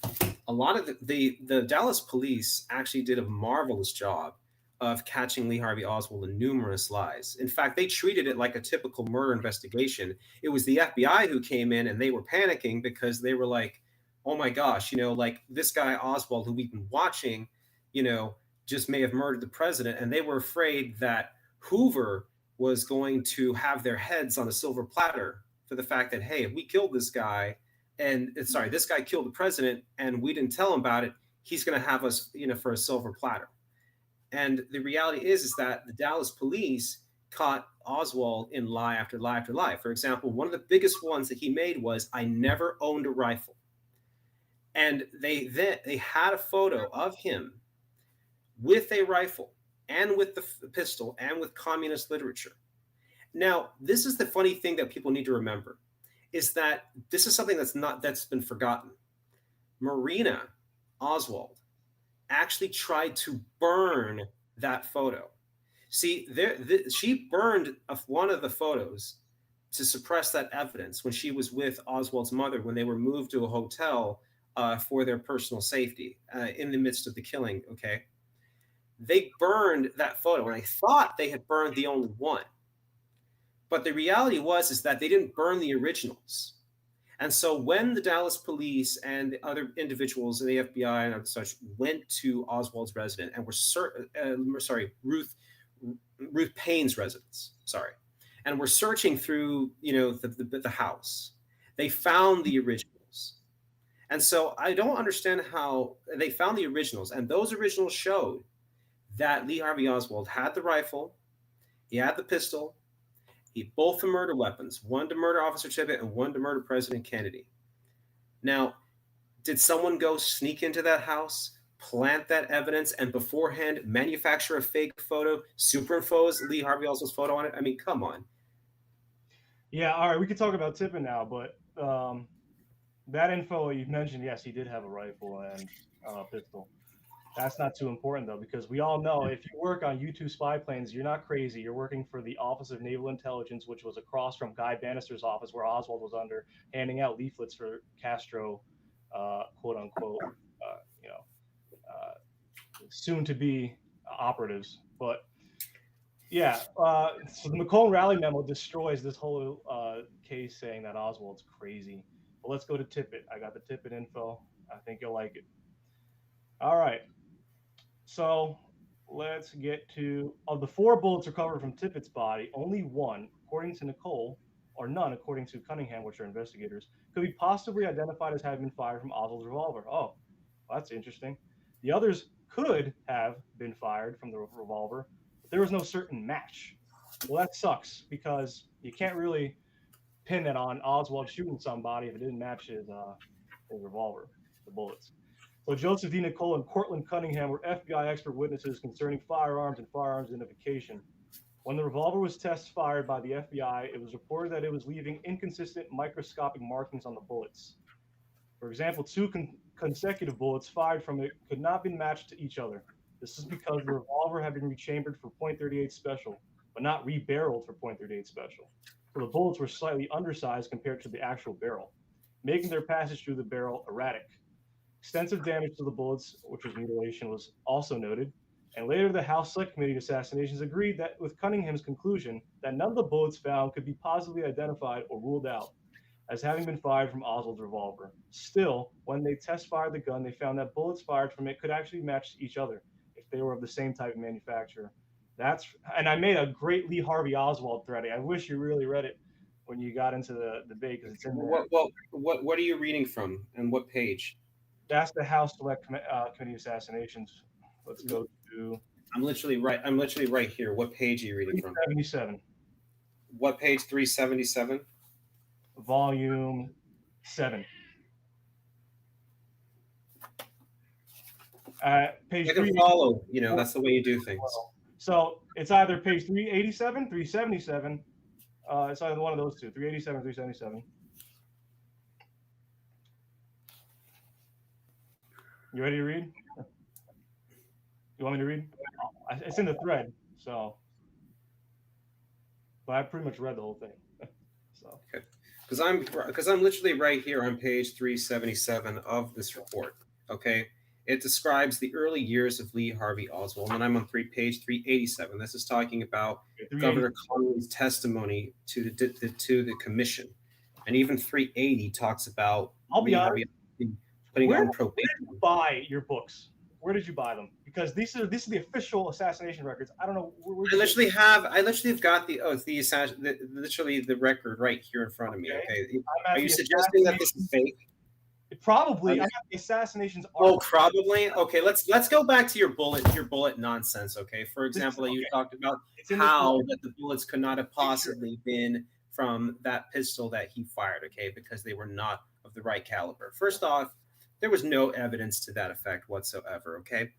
A lot of the Dallas police actually did a marvelous job of catching Lee Harvey Oswald in numerous lies. In fact, they treated it like a typical murder investigation. It was the FBI who came in, and they were panicking because they were like, oh my gosh, like this guy Oswald, who we've been watching, just may have murdered the president. And they were afraid that Hoover was going to have their heads on a silver platter for the fact that, hey, if we killed this guy, this guy killed the president and we didn't tell him about it, he's going to have us, for a silver platter. And the reality is that the Dallas police caught Oswald in lie after lie after lie. For example, one of the biggest ones that he made was, I never owned a rifle. And they had a photo of him with a rifle and with the pistol and with communist literature. Now, this is the funny thing that people need to remember, is that this is something that's been forgotten. Marina Oswald actually tried to burn that photo. See, she burned one of the photos to suppress that evidence when she was with Oswald's mother, when they were moved to a hotel for their personal safety in the midst of the killing, okay? They burned that photo, and I thought they had burned the only one. But the reality is that they didn't burn the originals. And so when the Dallas police and the other individuals in the FBI and such went to Oswald's residence and Ruth Payne's residence, and were searching through, the house, they found the originals. And so I don't understand how they found the originals. And those originals showed that Lee Harvey Oswald had the rifle, he had the pistol, both the murder weapons, one to murder Officer Tippit and one to murder President Kennedy. Now, did someone go sneak into that house, plant that evidence, and beforehand manufacture a fake photo, superimpose Lee Harvey Oswald's photo on it? I mean, come on. Yeah, all right, we can talk about Tippit now, but that info you mentioned, yes, he did have a rifle and a pistol. That's not too important, though, because we all know if you work on U-2 spy planes, you're not crazy. You're working for the Office of Naval Intelligence, which was across from Guy Bannister's office, where Oswald was under, handing out leaflets for Castro, quote unquote, soon to be operatives. But yeah, so the McCone rally memo destroys this whole case, saying that Oswald's crazy. But let's go to Tippit. I got the Tippit info. I think you'll like it. All right. So let's get to, of the 4 bullets recovered from Tippit's body, only one, according to Nicole, or none, according to Cunningham, which are investigators, could be possibly identified as having been fired from Oswald's revolver. Oh, well, that's interesting. The others could have been fired from the revolver, but there was no certain match. Well, that sucks because you can't really pin that on Oswald shooting somebody if it didn't match his revolver, the bullets. So Joseph D. Nicole and Cortland Cunningham were FBI expert witnesses concerning firearms and firearms identification. When the revolver was test fired by the FBI, it was reported that it was leaving inconsistent microscopic markings on the bullets. For example, two consecutive bullets fired from it could not be matched to each other. This is because the revolver had been rechambered for .38 special, but not rebarreled for .38 special. So the bullets were slightly undersized compared to the actual barrel, making their passage through the barrel erratic. Extensive damage to the bullets, which was mutilation, was also noted. And later, the House Select Committee of Assassinations agreed that with Cunningham's conclusion that none of the bullets found could be positively identified or ruled out as having been fired from Oswald's revolver. Still, when they test fired the gun, they found that bullets fired from it could actually match each other if they were of the same type of manufacturer. And I made a great Lee Harvey Oswald thread. I wish you really read it when you got into the debate because it's in there. What are you reading from and what page? That's the House Select Committee of Assassinations. Let's go to. I'm literally right here. What page are you reading from? 377. What page? 377. Volume 7. Page I can follow. That's the way you do things. So it's either page 387, 377. It's either one of those two, 387, 377. You ready to read? You want me to read? It's in the thread, so. But I pretty much read the whole thing. So. Okay. Because I'm literally right here on page 377 of this report. Okay. It describes the early years of Lee Harvey Oswald, and I'm on page 387. This is talking about Governor Connolly's testimony to the commission, and even 380 talks about Lee Harvey putting on probation. Where did you buy your books? Where did you buy them? Because these are the official assassination records. I don't know. I literally have got the record right here in front of me. Okay. Are you suggesting that this is fake? Probably. I got the assassinations. Probably. Okay, let's go back to your bullet nonsense. Okay. For example, you talked about how that the bullets could not have possibly been from that pistol that he fired. Okay, because they were not of the right caliber. First off, there was no evidence to that effect whatsoever. Okay.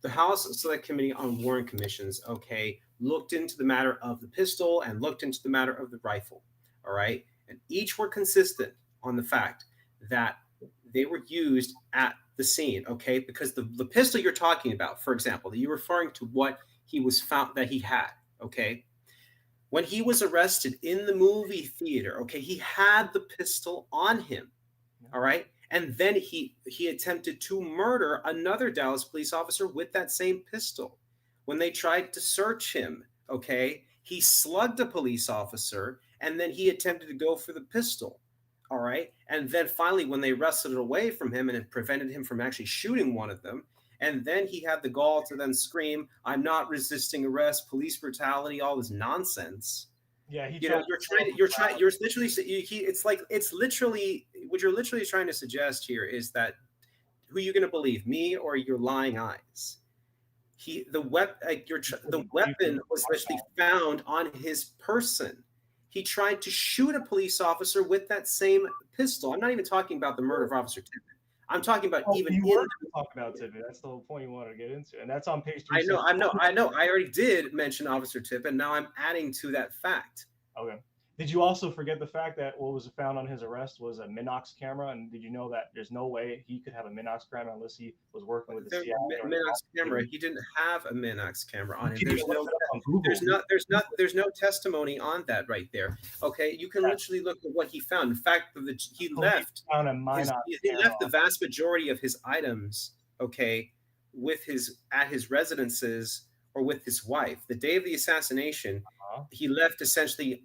The House Select Committee on Warren Commissions, okay, looked into the matter of the pistol and looked into the matter of the rifle. All right. And each were consistent on the fact that they were used at the scene, okay? Because the pistol you're talking about, for example, you're referring to what he was found that he had, okay? When he was arrested in the movie theater, okay, he had the pistol on him, all right? And then he attempted to murder another Dallas police officer with that same pistol. When they tried to search him, okay, he slugged a police officer, and then he attempted to go for the pistol. All right. And then finally, when they wrestled it away from him and it prevented him from actually shooting one of them, and then he had the gall to then scream, "I'm not resisting arrest, police brutality," all this nonsense. Yeah, it's literally what you're literally trying to suggest here is that who are you going to believe, me or your lying eyes? The weapon was actually found on his person. He tried to shoot a police officer with that same pistol. I'm not even talking about the murder of Officer Tippett. I'm talking about talk about Tippett. That's the whole point you wanted to get into, and that's on page 3. I know. I already did mention Officer Tippett. Now I'm adding to that fact. Okay. Did you also forget the fact that what was found on his arrest was a Minox camera? And did you know that there's no way he could have a Minox camera unless he was working with the CIA? Minox camera. He didn't have a Minox camera on him. There's no testimony on that right there. Okay, you can literally look at what he found. In fact, he left the vast majority of his items, okay, at his residences or with his wife. The day of the assassination, he left essentially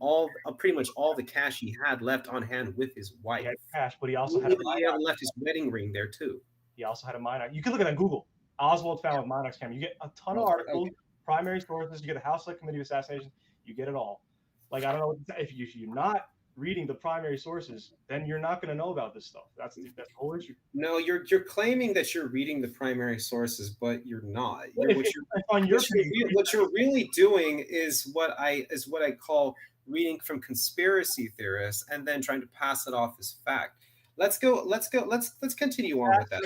pretty much all the cash he had left on hand with his wife. He had cash, but he also had left his wedding ring there too. He also had a Minox. You can look at that on Google. Oswald found with Minox camera. You get a ton of articles, primary sources. You get the House Select Committee of Assassinations. You get it all. Like, I don't know if you're not reading the primary sources, then you're not going to know about this stuff. That's the whole issue. No, you're claiming that you're reading the primary sources, but you're not. If on your page, What you're really doing is what I call reading from conspiracy theorists and then trying to pass it off as fact. Let's continue on with that.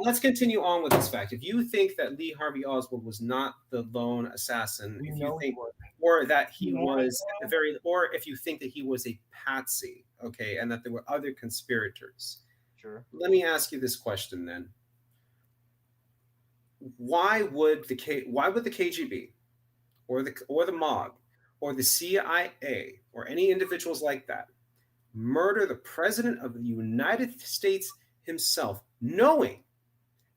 Let's continue on with this fact. If you think that Lee Harvey Oswald was not the lone assassin, if you think, or that he was or if you think that he was a patsy, okay, and that there were other conspirators. Sure. Let me ask you this question then. Why would the KGB or the mob or the CIA or any individuals like that murder the president of the United States himself, knowing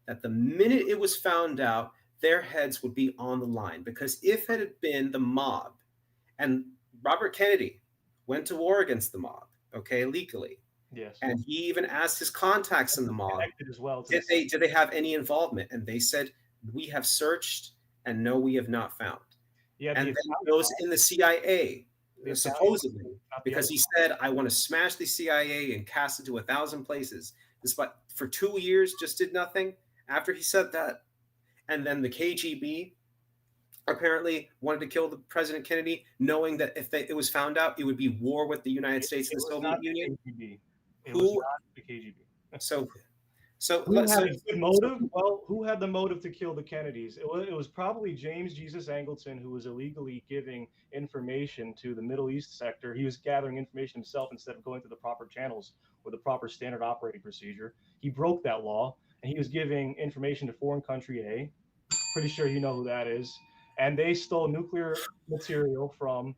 that the minute it was found out, their heads would be on the line? Because if it had been the mob, and Robert Kennedy went to war against the mob, okay, legally. Yes. And he even asked his contacts in the mob, as well, did they have any involvement? And they said, we have searched and no, we have not found. Yeah, and then those in the CIA, supposedly, because he said, I want to smash the CIA and cast it to 1,000 places. Despite for 2 years, just did nothing after he said that. And then the KGB apparently wanted to kill the President Kennedy, knowing that if it was found out, it would be war with the United States and the Soviet Union. It was not the KGB. So who had a good motive? Well, who had the motive to kill the Kennedys? It was probably James Jesus Angleton, who was illegally giving information to the Middle East sector. He was gathering information himself instead of going through the proper channels or the proper standard operating procedure. He broke that law, and he was giving information to foreign country A. Pretty sure you know who that is. And they stole nuclear material from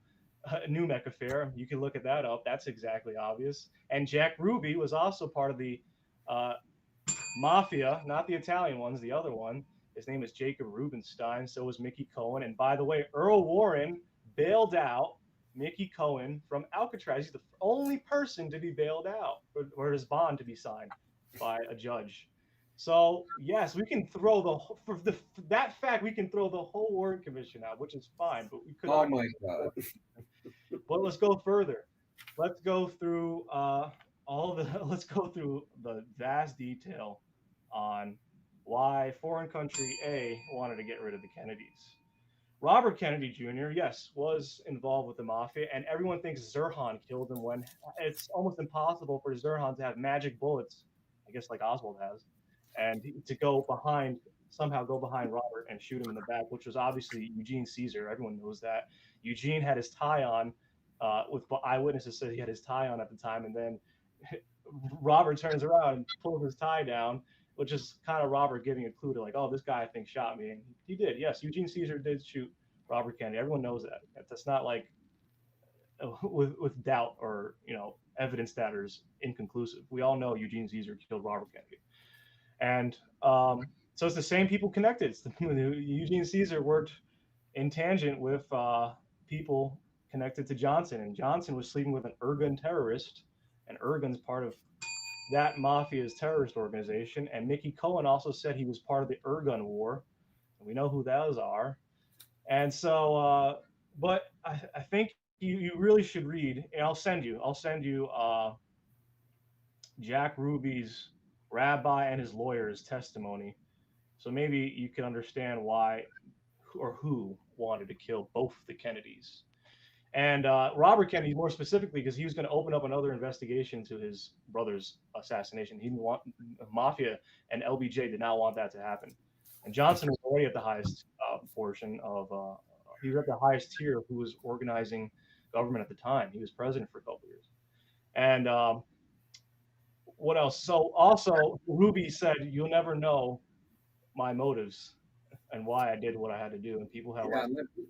Numek affair. You can look at that up. That's exactly obvious. And Jack Ruby was also part of the mafia, not the Italian ones, the other one. His name is Jacob Rubenstein. So was Mickey Cohen. And by the way, Earl Warren bailed out Mickey Cohen from Alcatraz. He's the only person to be bailed out or his bond to be signed by a judge. So yes, we can throw that fact. We can throw the whole Warren Commission out, which is fine. But we could. Oh my God! But let's go further. Let's go through Let's go through the vast detail on why foreign country A wanted to get rid of the Kennedys. Robert Kennedy Jr., yes, was involved with the mafia, and everyone thinks Zircon killed him when it's almost impossible for Zircon to have magic bullets, I guess like Oswald has, and to somehow go behind Robert and shoot him in the back, which was obviously Eugene Caesar. Everyone knows that. Eugene had his tie on, with eyewitnesses said he had his tie on at the time, and then Robert turns around and pulls his tie down, which is kind of Robert giving a clue to like, oh, this guy I think shot me. And he did. Yes, Eugene Caesar did shoot Robert Kennedy. Everyone knows that. That's not like with doubt or, evidence that is inconclusive. We all know Eugene Caesar killed Robert Kennedy. And so it's the same people connected. Eugene Caesar worked in tangent with people connected to Johnson. And Johnson was sleeping with an Irgun terrorist. And Irgun's part of that mafia's terrorist organization. And Mickey Cohen also said he was part of the Irgun war. And we know who those are. And so, but I think you really should read, and I'll send you Jack Ruby's rabbi and his lawyer's testimony. So maybe you can understand why or who wanted to kill both the Kennedys. And Robert Kennedy, more specifically, because he was going to open up another investigation to his brother's assassination. He didn't want mafia, and LBJ did not want that to happen. And Johnson was already at the highest portion of, he was at the highest tier who was organizing government at the time. He was president for a couple of years. And what else? So also, Ruby said, "You'll never know my motives and why I did what I had to do." And people have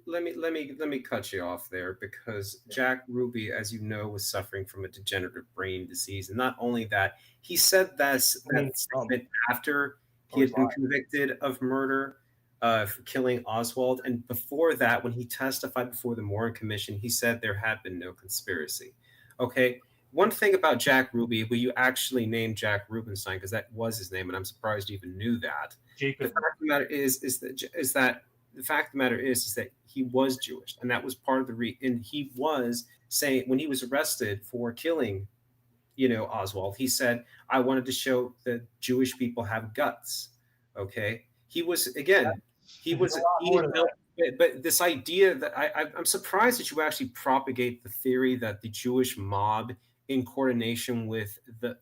let me cut you off there, because Jack Ruby, as you know, was suffering from a degenerative brain disease. And not only that, he said that statement after he had been convicted of murder for killing Oswald. And before that, when he testified before the Warren Commission, he said there had been no conspiracy. Okay. One thing about Jack Ruby, will you actually name Jack Rubenstein, because that was his name, and I'm surprised you even knew that. Jacob. The fact of the matter is that the fact of the matter is that he was Jewish, and that was part of the and he was saying when he was arrested for killing, Oswald, he said, I wanted to show that Jewish people have guts. Okay. He was, again, but this idea that I'm surprised that you actually propagate the theory that the Jewish mob, in coordination with the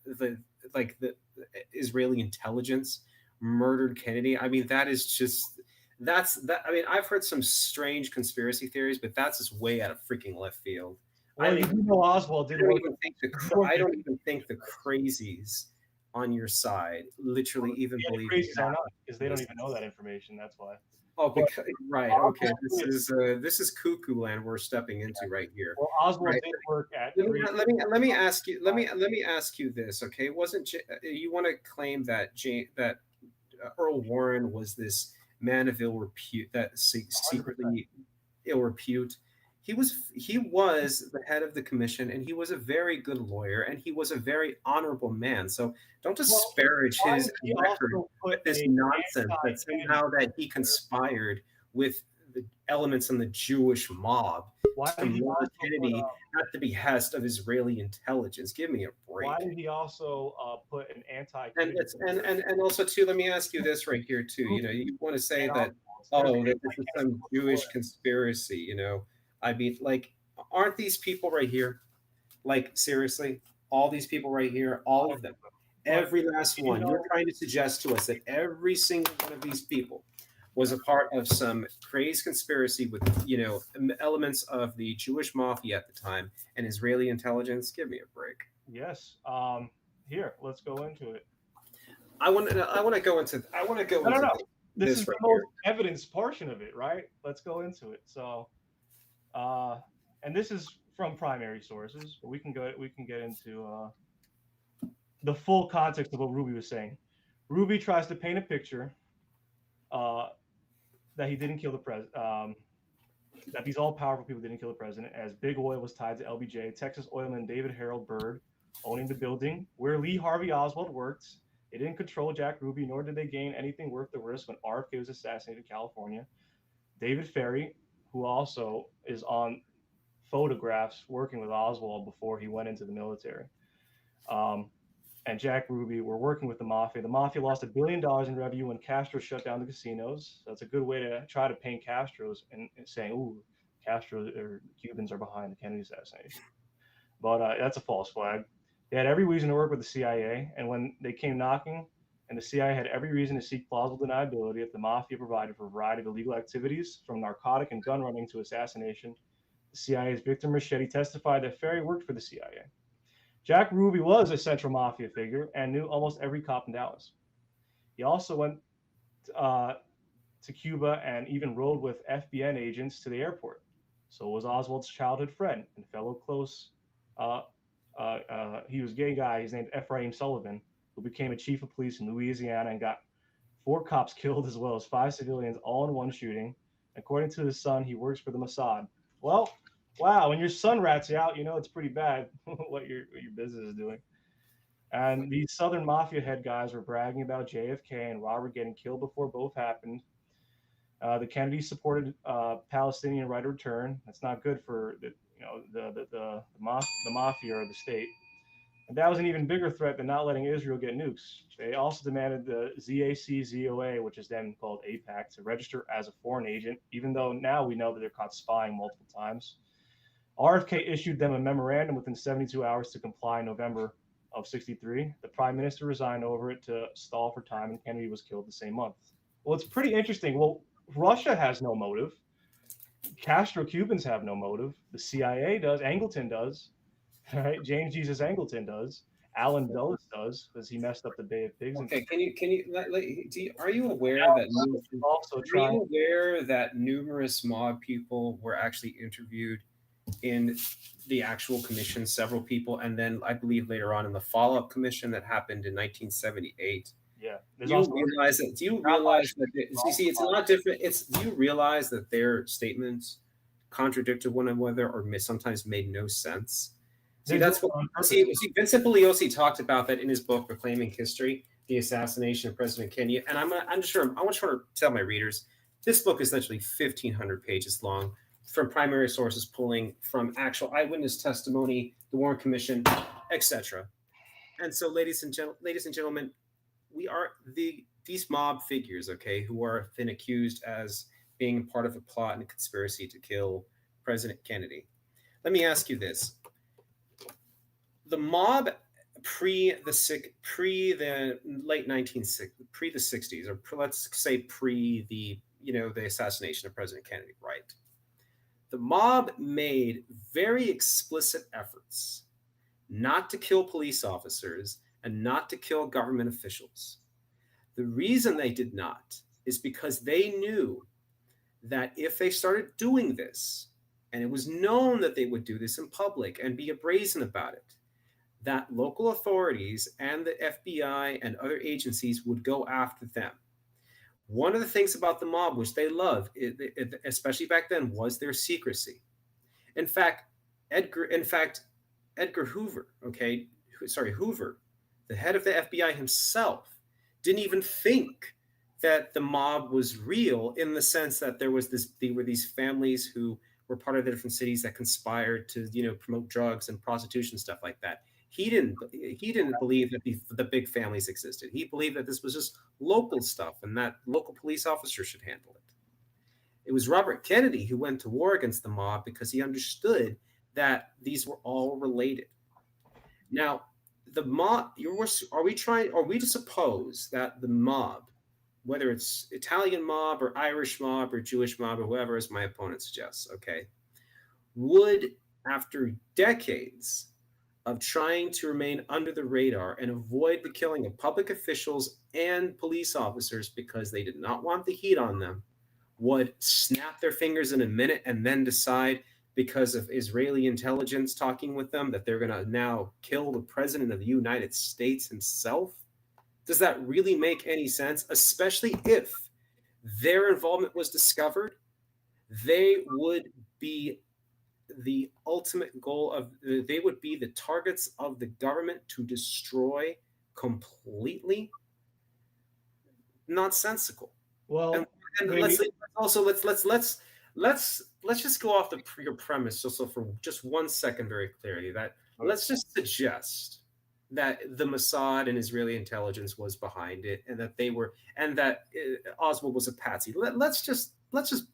Israeli intelligence, murdered Kennedy. I mean, that is just I mean, I've heard some strange conspiracy theories, but that's just way out of freaking left field. Well, Oswald didn't. I don't even think the crazies on your side literally even believe crazies are not, because they don't even know that information. That's why. Oh, because, right. Okay. This is cuckoo land we're stepping into right here. Well, Oswald did work at. Let me ask you. Let me ask you this. Okay, wasn't you want to claim that Earl Warren was this man of ill repute, that secretly ill repute? He was the head of the commission, and he was a very good lawyer, and he was a very honorable man. So don't disparage his record with this nonsense that somehow that he conspired with the elements in the Jewish mob to murder Kennedy at the behest of Israeli intelligence. Give me a break. Why did he also put an anti? And also too, let me ask you this right here too. You want to say that that this is some Jewish conspiracy, I mean, like, aren't these people right here? Like, seriously, all these people right here, all of them, every last one. You're trying to suggest to us that every single one of these people was a part of some crazy conspiracy with, elements of the Jewish mafia at the time and Israeli intelligence? Give me a break. Yes. Here, let's go into it. I want to go into. No. This is the most evidence portion of it, right? Let's go into it. So. And this is from primary sources, but we can get into the full context of what Ruby was saying. Ruby tries to paint a picture that he didn't kill the president, that these all-powerful people didn't kill the president, as Big Oil was tied to LBJ, Texas oilman David Harold Byrd owning the building where Lee Harvey Oswald worked. They didn't control Jack Ruby, nor did they gain anything worth the risk when RFK was assassinated in California. David Ferry, who also is on photographs working with Oswald before he went into the military, and Jack Ruby were working with the mafia. The mafia lost $1 billion in revenue when Castro shut down the casinos. That's a good way to try to paint Castro's and saying, "Ooh, Castro or Cubans are behind the Kennedy assassination." But that's a false flag. They had every reason to work with the CIA, and when they came knocking, and the CIA had every reason to seek plausible deniability if the mafia provided for a variety of illegal activities, from narcotic and gun running to assassination. The CIA's Victor Machete testified that Ferry worked for the CIA. Jack Ruby was a central mafia figure and knew almost every cop in Dallas. He also went to Cuba and even rode with FBN agents to the airport. So was Oswald's childhood friend and fellow close. He was a gay guy. He's named Ephraim Sullivan, who became a chief of police in Louisiana and got 4 cops killed as well as 5 civilians all in one shooting. According to his son, he works for the Mossad. Well, wow, when your son rats you out, it's pretty bad what your business is doing. And these Southern Mafia head guys were bragging about JFK and Robert getting killed before both happened. The Kennedys supported Palestinian right of return. That's not good for the mafia or the state. And that was an even bigger threat than not letting Israel get nukes. They also demanded the ZAC-ZOA, which is then called AIPAC, to register as a foreign agent, even though now we know that they're caught spying multiple times. RFK issued them a memorandum within 72 hours to comply in November of 63. The prime minister resigned over it to stall for time, and Kennedy was killed the same month. Well, it's pretty interesting. Well, Russia has no motive. Castro Cubans have no motive. The CIA does. Angleton does. Right? James Jesus Angleton does. Alan Dulles does, because he messed up the Bay of Pigs. Okay, are you aware that numerous mob people were actually interviewed in the actual commission, several people, and then I believe later on in the follow-up commission that happened in 1978? Yeah. Do you realize that? It's not different. Do you realize that their statements contradicted one another or sometimes made no sense? That's what. Vincent Bugliosi talked about that in his book "Reclaiming History: The Assassination of President Kennedy." And I want to tell my readers This book is literally 1,500 pages long, from primary sources pulling from actual eyewitness testimony, the Warren Commission, etc. And so, ladies and gentlemen, we are these mob figures, okay, who are been accused as being part of a plot and a conspiracy to kill President Kennedy. Let me ask you this: the mob pre the late 1960s, pre the 60s, or let's say pre the the assassination of President Kennedy, right? The mob made very explicit efforts not to kill police officers and not to kill government officials. The reason they did not is because they knew that if they started doing this, and it was known that they would do this in public and be brazen about it, that local authorities and the FBI and other agencies would go after them. One of the things about the mob, which they loved, especially back then, was their secrecy. In fact, Edgar Hoover, Hoover, the head of the FBI himself, didn't even think that the mob was real, in the sense that there were these families who were part of the different cities that conspired to promote drugs and prostitution, stuff like that. He didn't believe that the big families existed. He believed that this was just local stuff and that local police officers should handle it. It was Robert Kennedy who went to war against the mob because he understood that these were all related. Now, the mob, are we to suppose that the mob, whether it's Italian mob or Irish mob or Jewish mob or whoever, as my opponent suggests, okay, would, after decades of trying to remain under the radar and avoid the killing of public officials and police officers because they did not want the heat on them, would snap their fingers in a minute and then decide, because of Israeli intelligence talking with them, that they're going to now kill the president of the United States himself? Does that really make any sense? Especially if their involvement was discovered, they would be the ultimate goal of, they would be the targets of the government to destroy completely. Nonsensical. Well, and let's just go off your premise just for just 1 second very clearly, that let's just suggest that the Mossad and Israeli intelligence was behind it, and that Oswald was a patsy. Let's just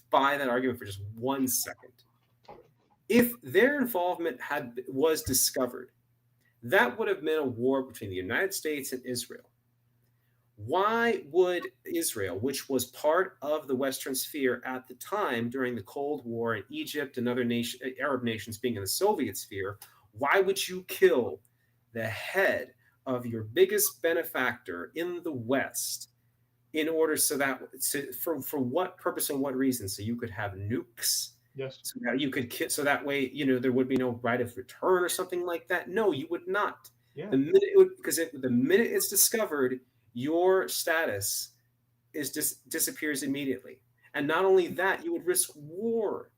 buy that argument for just 1 second. If their involvement was discovered, that would have meant a war between the United States and Israel. Why would Israel, which was part of the Western sphere at the time during the Cold War, and Egypt and other Arab nations being in the Soviet sphere, why would you kill the head of your biggest benefactor in the West in order for what purpose and what reason? So you could have nukes? Yes. So that you could so that way, there would be no right of return or something like that? No, you would not. Yeah. The minute it's discovered, your status disappears immediately. And not only that, you would risk war.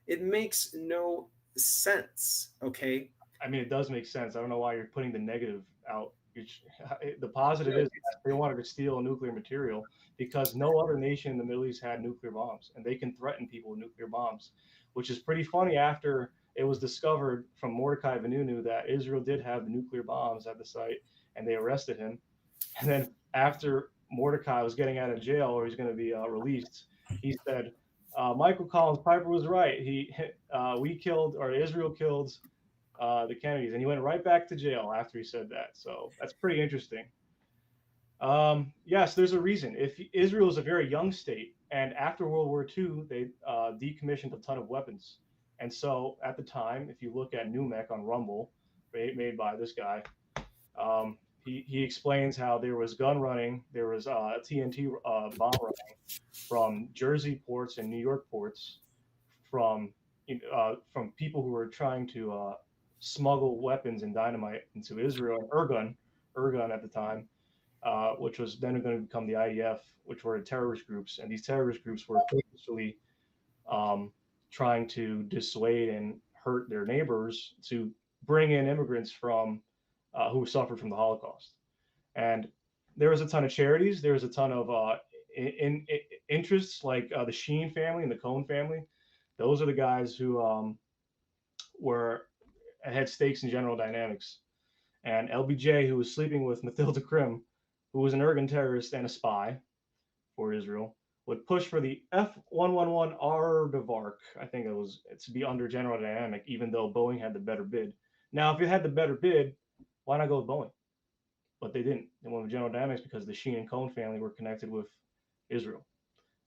It makes no sense, okay? I mean, it does make sense. I don't know why you're putting the negative out. The positive is they wanted to steal nuclear material because no other nation in the Middle East had nuclear bombs, and they can threaten people with nuclear bombs, which is pretty funny after it was discovered from Mordecai Vanunu that Israel did have the nuclear bombs at the site, and they arrested him. And then after Mordecai was getting out of jail, or he's going to be released, he said, Michael Collins Piper was right. Israel killed the Kennedys, and he went right back to jail after he said that. So that's pretty interesting. Yes, there's a reason. If Israel is a very young state, and after World War II, they decommissioned a ton of weapons. And so at the time, if you look at NUMEC on Rumble, made by this guy, he explains how there was gun running, there was TNT bomb running from Jersey ports and New York ports from people who were trying to smuggle weapons and dynamite into Israel, and Irgun at the time, which was then going to become the IDF, which were terrorist groups. And these terrorist groups were purposely trying to dissuade and hurt their neighbors to bring in immigrants from who suffered from the Holocaust. And there was a ton of charities. There was a ton of in interests like the Sheen family and the Cohn family. Those are the guys who were had stakes in General Dynamics. And LBJ, who was sleeping with Mathilda Krim, who was an Irgun terrorist and a spy for Israel, would push for the F-111 Aardvark, I think it was, to be under General Dynamic, even though Boeing had the better bid. Now, if you had the better bid, why not go with Boeing? But they didn't. They went with General Dynamics because the Sheen and Cohn family were connected with Israel.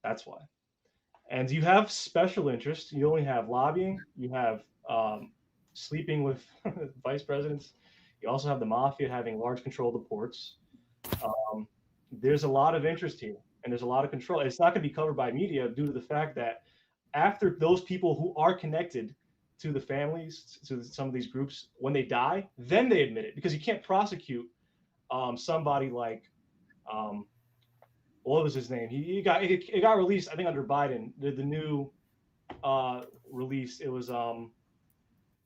That's why. And you have special interests. You only have lobbying. You have sleeping with vice presidents. You also have the mafia having large control of the ports. There's a lot of interest here, and there's a lot of control. It's not going to be covered by media due to the fact that after those people who are connected to the families, to some of these groups, when they die, then they admit it, because you can't prosecute somebody like what was his name? It got released, I think, under Biden. The new release. It was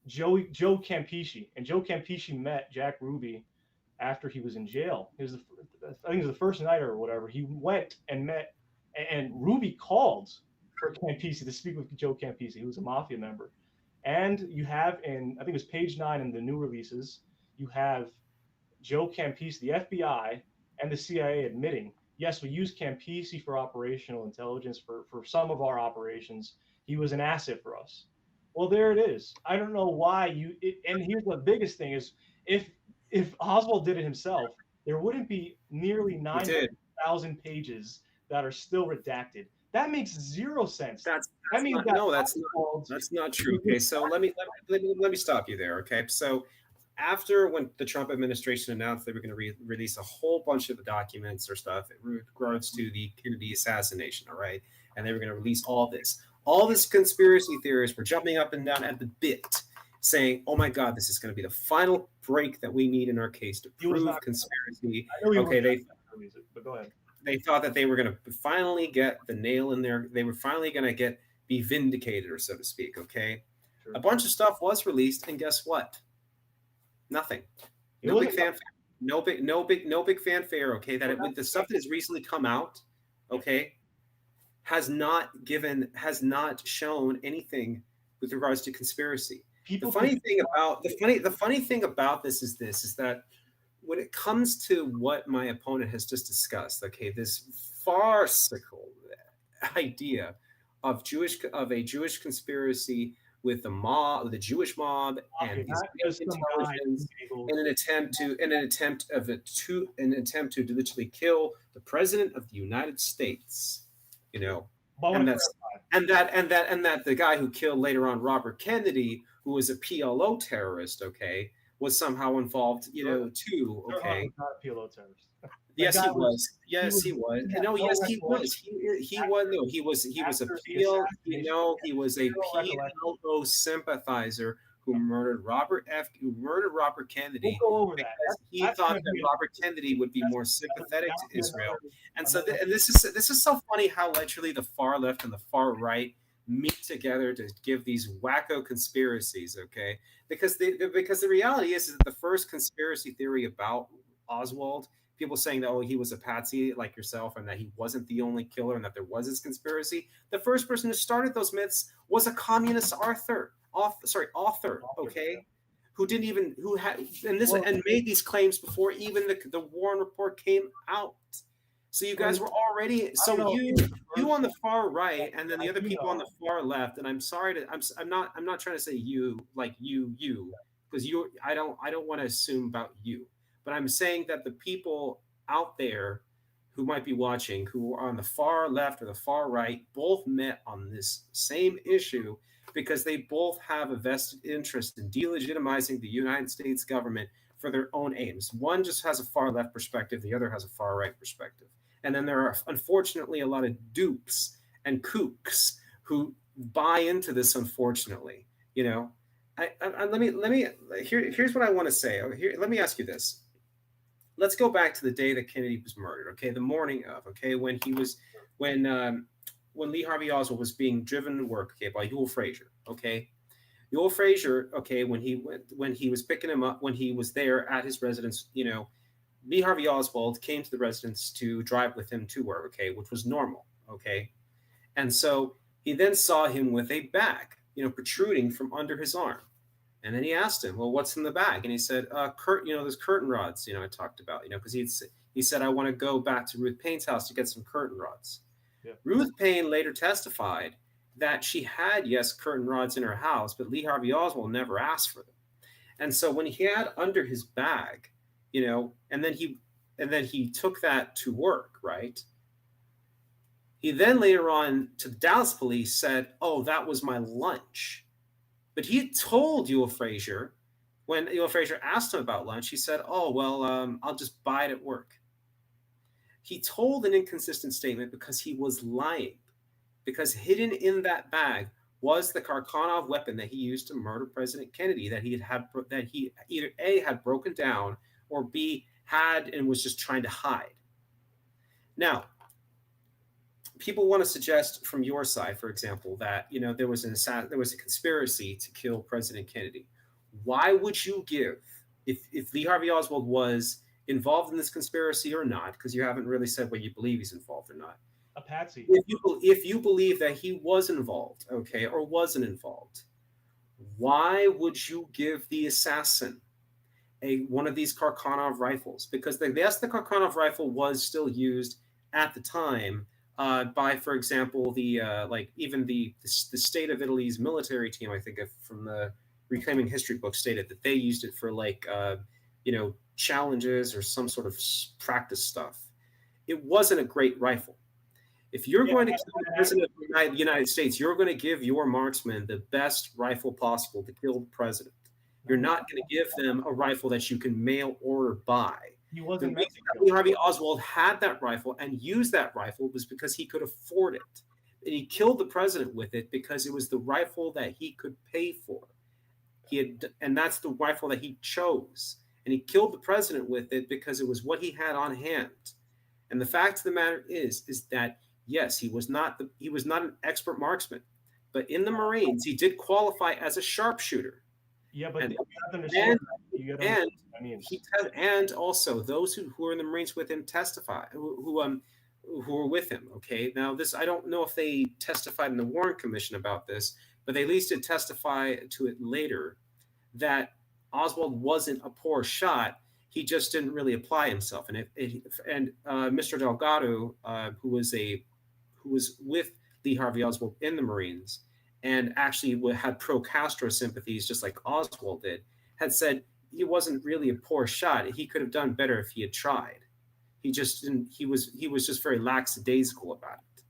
Joe Campeche, and Joe Campeche met Jack Ruby after he was in jail. I think it was the first night or whatever. He went and met, and Ruby called for Campeche to speak with Joe Campeche, who was a mafia member. And you have I think it was page 9 in the new releases, you have Joe Campeche, the FBI, and the CIA admitting, yes, we used Campeche for operational intelligence for some of our operations. He was an asset for us. Well, there it is. I don't know why and here's the biggest thing is, if Oswald did it himself, there wouldn't be nearly 900,000 pages that are still redacted. That makes zero sense. That's not true. Okay, so let me stop you there. Okay, so after when the Trump administration announced they were going to release a whole bunch of the documents or stuff in regards to the Kennedy assassination, all right, and they were going to release all this conspiracy theorists were jumping up and down at the bit, saying, "Oh my God, this is going to be the final break that we need in our case to prove conspiracy." Okay, but go ahead. They thought that they were going to finally get the nail in there. They were finally going to be vindicated, or so to speak. Okay, sure. A bunch of stuff was released, and guess what? Nothing. No big fanfare. No big fanfare. Okay, the stuff that has recently come out, okay, has not shown anything with regards to conspiracy. The funny thing about this is that when it comes to what my opponent has just discussed, okay, this farcical idea of a Jewish conspiracy with the mob, the Jewish mob, and his intelligence in an attempt to literally kill the president of the United States, you know, and that the guy who killed later on Robert Kennedy, who was a PLO terrorist, okay, was somehow involved, you know, too. Okay, not a PLO terrorist. Yes, he was. Yes, he was. No, yes, he was. He was. No, he was a PLO. You know, he was a PLO sympathizer who murdered Robert Kennedy. We'll go over that. He thought that Robert Kennedy would be more sympathetic to Israel. And so, and this is so funny how literally the far left and the far right meet together to give these wacko conspiracies. Okay, because the reality is that the first conspiracy theory about Oswald, people saying that, oh, he was a patsy like yourself and that he wasn't the only killer and that there was this conspiracy. The first person who started those myths was a communist author, okay, and made these claims before even the Warren Report came out. So you guys were already, you on the far right, and then the other people on the far left. And I'm sorry I'm not trying to say you like you, because I don't want to assume about you. But I'm saying that the people out there who might be watching, who are on the far left or the far right, both met on this same issue because they both have a vested interest in delegitimizing the United States government for their own aims. One just has a far left perspective, the other has a far right perspective. And then there are, unfortunately, a lot of dupes and kooks who buy into this, unfortunately. You know, here's what I want to say. Let me ask you this. Let's go back to the day that Kennedy was murdered. Okay, the morning of. Okay, when Lee Harvey Oswald was being driven to work. Okay, by Ewell Frazier. Okay, Ewell Frazier. Okay, when he was picking him up, when he was there at his residence, you know, Lee Harvey Oswald came to the residence to drive with him to work, okay, which was normal, okay? And so he then saw him with a bag, protruding from under his arm. And then he asked him, well, what's in the bag? And he said, there's curtain rods, I talked about, because he said, I want to go back to Ruth Payne's house to get some curtain rods. Yeah. Ruth Payne later testified that she had, yes, curtain rods in her house, but Lee Harvey Oswald never asked for them. And so when he had under his bag, and then he took that to work, right? He then later on to the Dallas police said, oh, that was my lunch. But he had told Ewell Frazier, when Ewell Frazier asked him about lunch, he said, oh, well, I'll just buy it at work. He told an inconsistent statement because he was lying, because hidden in that bag was the Karkanov weapon that he used to murder President Kennedy, that he either A, had broken down, or B, had and was just trying to hide. Now, people want to suggest from your side, for example, that there was a conspiracy to kill President Kennedy. Why would you give, if Lee Harvey Oswald was involved in this conspiracy or not, because you haven't really said whether you believe he's involved or not, a patsy. If you believe that he was involved, okay, or wasn't involved, why would you give the assassin one of these Karkanov rifles? Because the Karkanov rifle was still used at the time by, for example, the state of Italy's military team. I think from the Reclaiming History book stated that they used it for challenges or some sort of practice stuff. It wasn't a great rifle. If you're going to kill the president of the United States, you're going to give your marksman the best rifle possible to kill the president. You're not going to give them a rifle that you can mail order buy. He wasn't. Lee Harvey Oswald had that rifle and used that rifle was because he could afford it. And he killed the president with it because it was the rifle that he could pay for. And that's the rifle that he chose. And he killed the president with it because it was what he had on hand. And the fact of the matter is that yes, he was not an expert marksman, but in the Marines he did qualify as a sharpshooter. Yeah, but and also those who were in the Marines with him who were with him. Okay, now this, I don't know if they testified in the Warren Commission about this, but they at least did testify to it later that Oswald wasn't a poor shot. He just didn't really apply himself. And Mr. Delgado, who was with Lee Harvey Oswald in the Marines and actually had pro-Castro sympathies, just like Oswald did, had said he wasn't really a poor shot. He could have done better if he had tried. He just didn't. He was just very lackadaisical about it.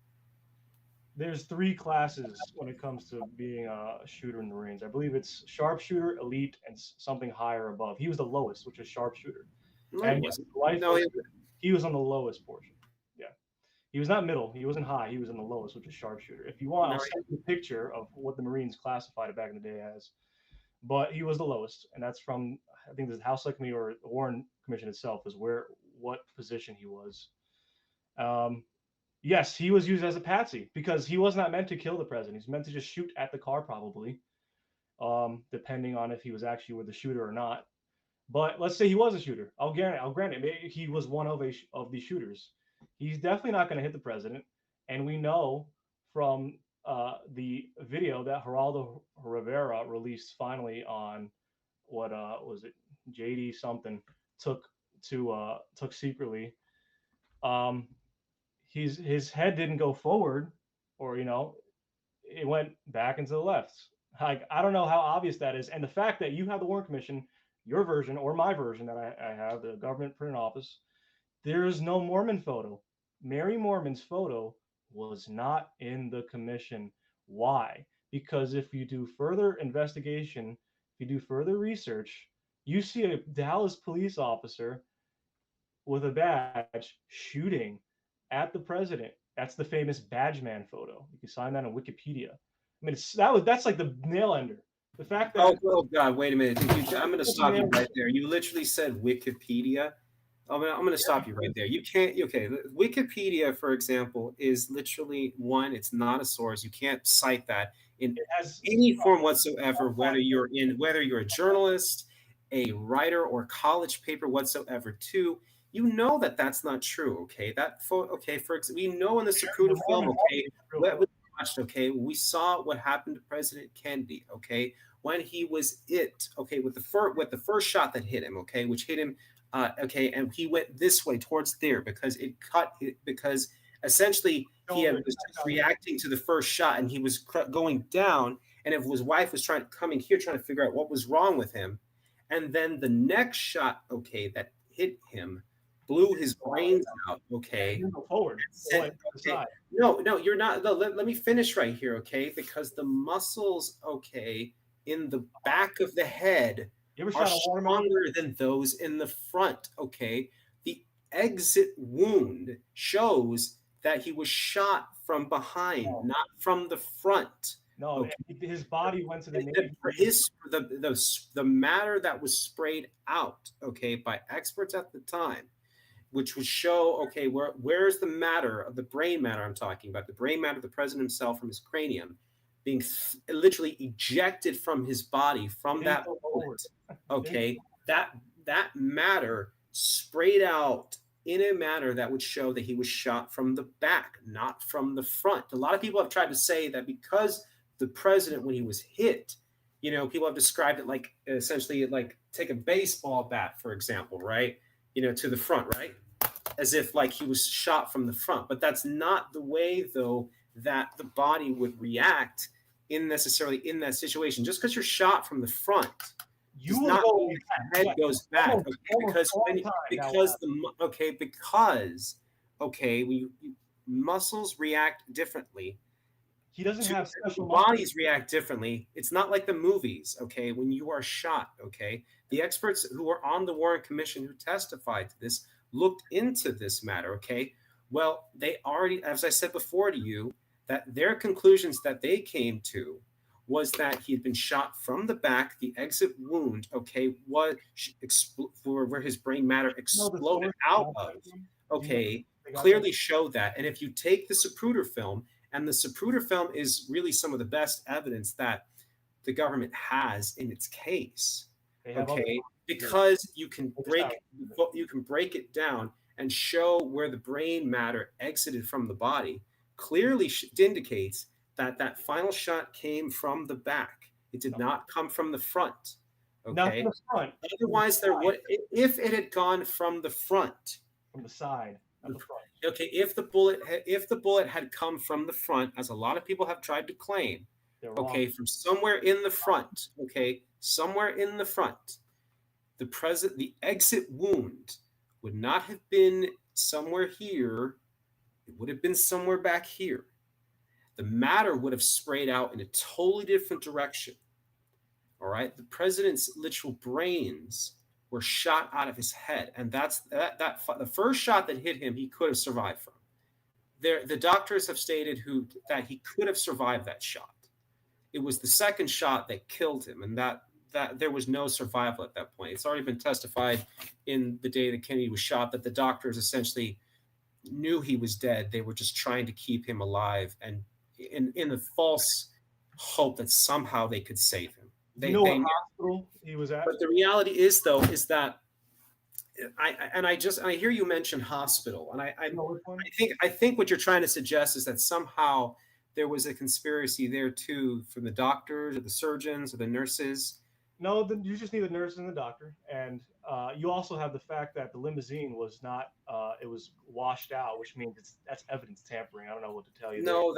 There's 3 classes when it comes to being a shooter in the Marines. I believe it's sharpshooter, elite, and something higher above. He was the lowest, which is sharpshooter. He was on the lowest portion. Yeah. He was not middle. He wasn't high. He was in the lowest, which is sharpshooter. If you want, I'll send you a picture of what the Marines classified it back in the day as. But he was the lowest, and that's from, I think the House Subcommittee or the Warren Commission itself is what position he was. Yes, he was used as a patsy because he was not meant to kill the president. He's meant to just shoot at the car, probably, depending on if he was actually with the shooter or not. But let's say he was a shooter. I'll grant it. Maybe he was one of the shooters. He's definitely not going to hit the president. And we know from the video that Geraldo Rivera released finally on what was it, JD something took secretly. His head didn't go forward, or it went back into the left. Like, I don't know how obvious that is. And the fact that you have the Warren Commission, your version or my version that I have, the government printed office, there is no Mormon photo. Mary Mormon's photo was not in the commission. Why? Because if you do further investigation, if you do further research, you see a Dallas police officer with a badge shooting at the president. That's the famous badge man photo. You can find that on Wikipedia. I mean, that's like the nail ender. The fact that oh God, wait a minute. I'm going to stop you right there. You literally said Wikipedia. I'm going to stop you right there. You can't. Okay, Wikipedia, for example, is literally one. It's not a source. You can't cite that in any form whatsoever. Whether you're a journalist, a writer, or college paper whatsoever. 2, You know that that's not true, okay? Okay, we know in the Zapruder film, okay, what we watched, okay, we saw what happened to President Kennedy, okay, when he was okay, with the first shot that hit him, okay, which hit him, okay, and he went this way towards there because because essentially he was just reacting to the first shot and he was going down, and if his wife was coming here trying to figure out what was wrong with him, and then the next shot, okay, that hit him blew his brains out, okay? Go forward. Okay. No, you're not. No, let me finish right here, okay? Because the muscles, okay, in the back of the head are stronger than those in the front, okay? The exit wound shows that he was shot from behind, not from the front. No, okay. His body went to the Navy. The matter that was sprayed out, okay, by experts at the time, which would show, okay, where's the matter of the brain matter I'm talking about, the brain matter of the president himself from his cranium being literally ejected from his body from that bullet, okay, that matter sprayed out in a manner that would show that he was shot from the back, not from the front. A lot of people have tried to say that because the president, when he was hit, you know, people have described it like essentially like take a baseball bat, for example, right? You know, to the front, right? As if like he was shot from the front. But that's not the way, though, that the body would react necessarily in that situation. Just because you're shot from the front, the head goes back. Because muscles react differently. He doesn't have special bodies react differently. It's not like the movies, okay? When you are shot, okay? The experts who were on the Warren Commission who testified to this looked into this matter, okay? Well, they already, as I said before to you, that their conclusions that they came to was that he had been shot from the back. The exit wound, okay, was where his brain matter exploded out of, okay, clearly showed that. And if you take the Zapruder film, and the Zapruder film is really some of the best evidence that the government has in its case, okay, because you can break it down and show where the brain matter exited from the body. Clearly indicates that that final shot came from the back. It did not come from the front. Okay. Not from the front. Otherwise, if it had gone from the front, from the side. The front. Okay, if the bullet had come from the front, as a lot of people have tried to claim, okay, from somewhere in the front, okay, somewhere in the front, the exit wound would not have been somewhere here. It would have been somewhere back here. The matter would have sprayed out in a totally different direction. All right, the president's literal brains were shot out of his head, and that's the first shot that hit him, he could have survived from. The doctors have stated that he could have survived that shot. It was the second shot that killed him, and that there was no survival at that point. It's already been testified in the day that Kennedy was shot that the doctors essentially knew he was dead. They were just trying to keep him alive, and in the false hope that somehow they could save him. What hospital he was at? But the reality is, though, is that I hear you mention hospital, and I think what you're trying to suggest is that somehow there was a conspiracy there too from the doctors or the surgeons or the nurses. No, you just need the nurse and the doctor, and you also have the fact that the limousine was not. It was washed out, which means that's evidence tampering. I don't know what to tell you. No.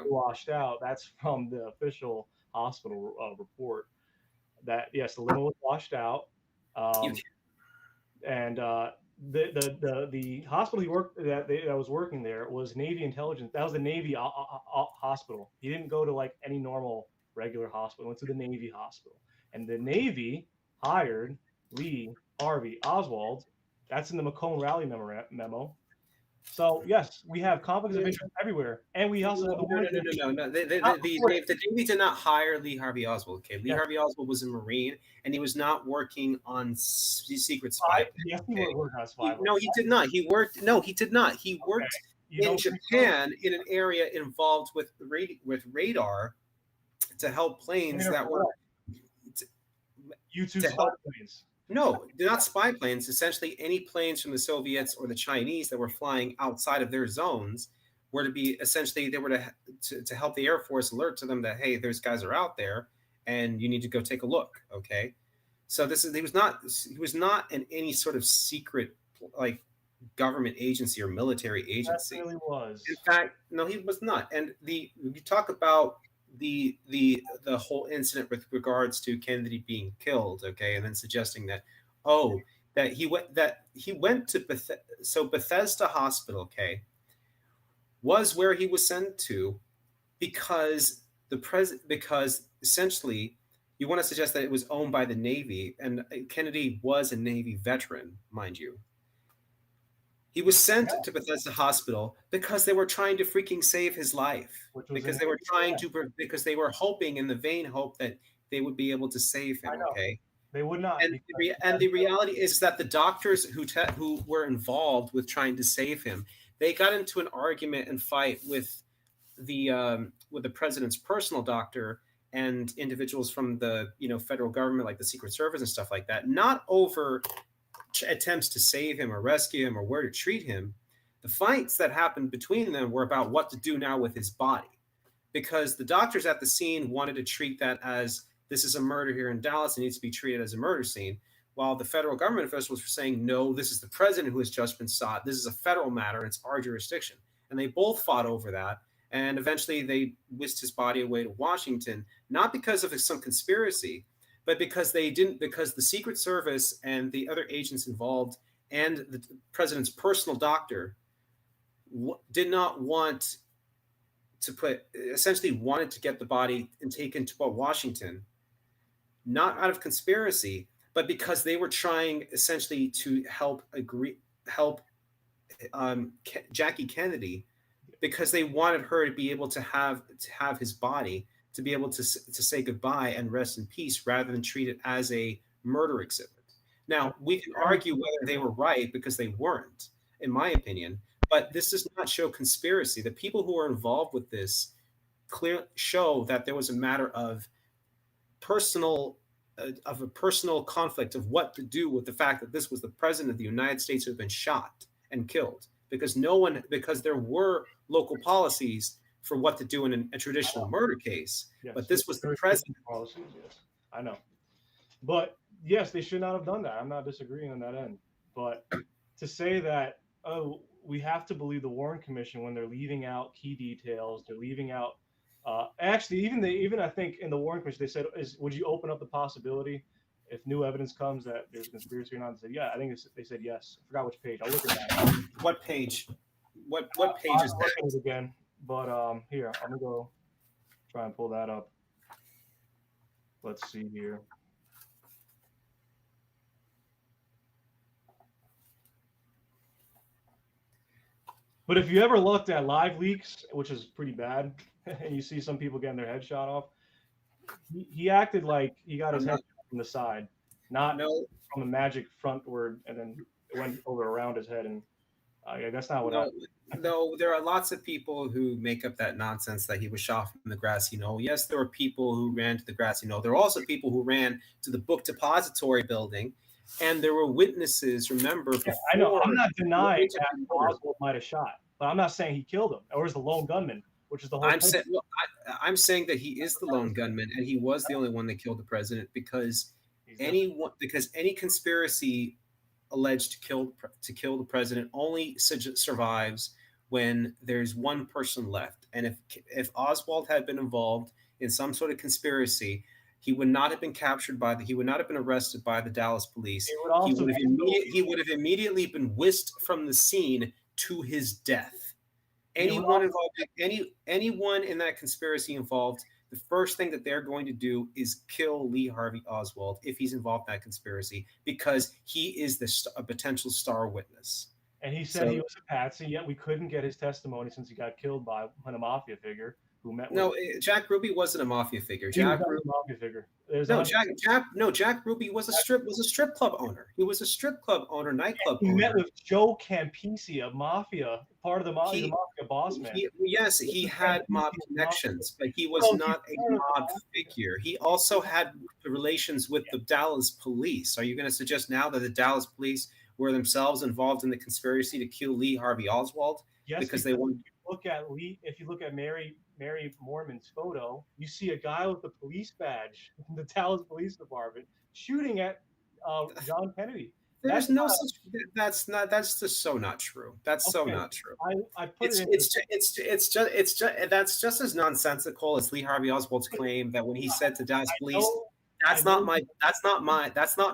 Washed out. That's from the official hospital report. That yes, the limo was washed out, and the hospital he worked that was working there was Navy intelligence. That was the Navy hospital. He didn't go to like any normal regular hospital. He went to the Navy hospital, and the Navy hired Lee Harvey Oswald. That's in the Macomb Rally memo. So yes, we have conflicts of interest everywhere, and we also have no. The Navy did not hire Lee Harvey Oswald. Okay, Lee Harvey Oswald was a Marine, and he was not working on secret spy. Yes, he worked on spy. No, he did not. He worked. No, he did not. He worked in Japan in an area involved with radar to help planes that were U-2 spy planes. No, they're not spy planes. Essentially, any planes from the Soviets or the Chinese that were flying outside of their zones were to be essentially they were to help the Air Force alert to them that hey, those guys are out there and you need to go take a look. Okay, so he was not in any sort of secret like government agency or military agency. Definitely was. In fact, no, he was not. And you talk about the whole incident with regards to Kennedy being killed, okay, and then suggesting that that he went to Bethesda Hospital, okay, was where he was sent to because because essentially you want to suggest that it was owned by the Navy, and Kennedy was a Navy veteran, mind you. He was sent to Bethesda Hospital because they were trying to freaking save his life. Because they were because they were hoping in the vain hope that they would be able to save him. Okay, they would not. And the reality is that the doctors who were involved with trying to save him, they got into an argument and fight with the president's personal doctor and individuals from the federal government, like the Secret Service and stuff like that, not over attempts to save him or rescue him or where to treat him. The fights that happened between them were about what to do now with his body, because the doctors at the scene wanted to treat that as this is a murder here in Dallas, it needs to be treated as a murder scene, while the federal government officials were saying, no, this is the president who has just been sought, this is a federal matter and it's our jurisdiction. And they both fought over that, and eventually they whisked his body away to Washington, not because of some conspiracy, but because because the Secret Service and the other agents involved and the president's personal doctor did not want to essentially wanted to get the body and taken to Washington, not out of conspiracy, but because they were trying essentially to help Jackie Kennedy, because they wanted her to be able to have his body, to be able to say goodbye and rest in peace rather than treat it as a murder exhibit. Now, we can argue whether they were right because they weren't, in my opinion, but this does not show conspiracy. The people who are involved with this clearly show that there was a matter of a personal conflict of what to do with the fact that this was the president of the United States who had been shot and killed, because there were local policies for what to do in a traditional murder case. Yes, but this was the president. Policies, yes, I know. But yes, they should not have done that. I'm not disagreeing on that end. But to say that, oh, we have to believe the Warren Commission when they're leaving out key details, they're leaving out. Actually, even I think in the Warren Commission, they said, would you open up the possibility if new evidence comes that there's conspiracy or not? They said, yeah, I think they said yes. I forgot which page. I'll look at that. What page? What page is that? Again. But here, I'm gonna go try and pull that up. Let's see here. But if you ever looked at live leaks, which is pretty bad, and you see some people getting their head shot off, he acted like he got his head from the side, not from the magic frontward, and then it went over around his head. And that's not what happened. No, there are lots of people who make up that nonsense that he was shot from the grassy knoll. Yes, there were people who ran to the grassy knoll. There were also people who ran to the book depository building, and there were witnesses. Remember, I know. I'm not denying that Oswald might have shot, but I'm not saying he killed him or is the lone gunman, which is the whole. I'm saying that he is the lone gunman, and he was the only one that killed the president because any conspiracy alleged to kill the president only survives when there's one person left. And if Oswald had been involved in some sort of conspiracy, he would not have been he would not have been arrested by the Dallas police. He would have immediately been whisked from the scene to his death. Anyone in that conspiracy involved, the first thing that they're going to do is kill Lee Harvey Oswald if he's involved in that conspiracy, because he is a potential star witness. And he said he was a patsy, yet we couldn't get his testimony since he got killed by a mafia figure. who met No, with. Jack Ruby wasn't a mafia figure. He was Jack not Ruby. a mafia figure. There's No, 100%. Jack Ruby was a strip club owner. He was a strip club owner, nightclub He met owner. with Joe Campisi, a mafia part of the mafia. He's a mafia boss man. Yes, he had mob connections, but he was Well, not a he's part of the mob mafia. figure. He also had relations with the Dallas police. Are you going to suggest now that the Dallas police were themselves involved in the conspiracy to kill Lee Harvey Oswald? Yes, because they wanted. If you look at Mary Mormon's photo, you see a guy with a police badge in the Dallas Police Department shooting at John Kennedy. There's no such. That's just so not true. That's so not true. I put That's just as nonsensical as Lee Harvey Oswald's claim that when he said to Dallas police, that's not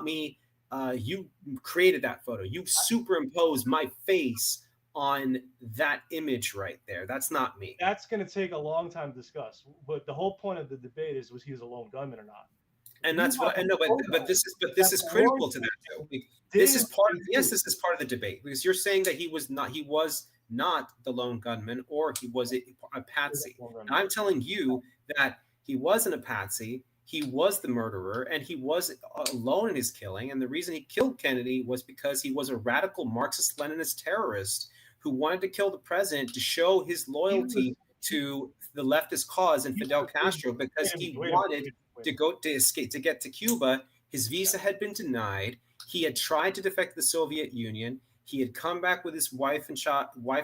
me. You created that photo. You superimposed my face on that image right there. That's not me. That's going to take a long time to discuss. But the whole point of the debate is, was he was a lone gunman or not? And that's what I know. But this is critical to that too. This is part of the debate, because you're saying that he was not the lone gunman, or he was a patsy. And I'm telling you that he wasn't a patsy. He was the murderer, and he was alone in his killing. And the reason he killed Kennedy was because he was a radical Marxist-Leninist terrorist who wanted to kill the president to show his loyalty to the leftist cause and Fidel Castro, because he wanted to get to Cuba. His visa had been denied. He had tried to defect to the Soviet Union. He had come back with his wife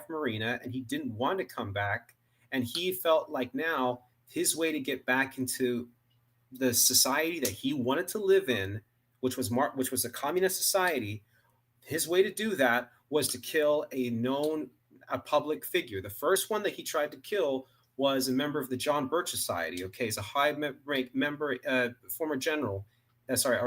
Marina, and he didn't want to come back. And he felt like now his way to get back into the society that he wanted to live in, which was a communist society, his way to do that was to kill a public figure. The first one that he tried to kill was a member of the John Birch Society. Okay, he's a high-rank member, former general,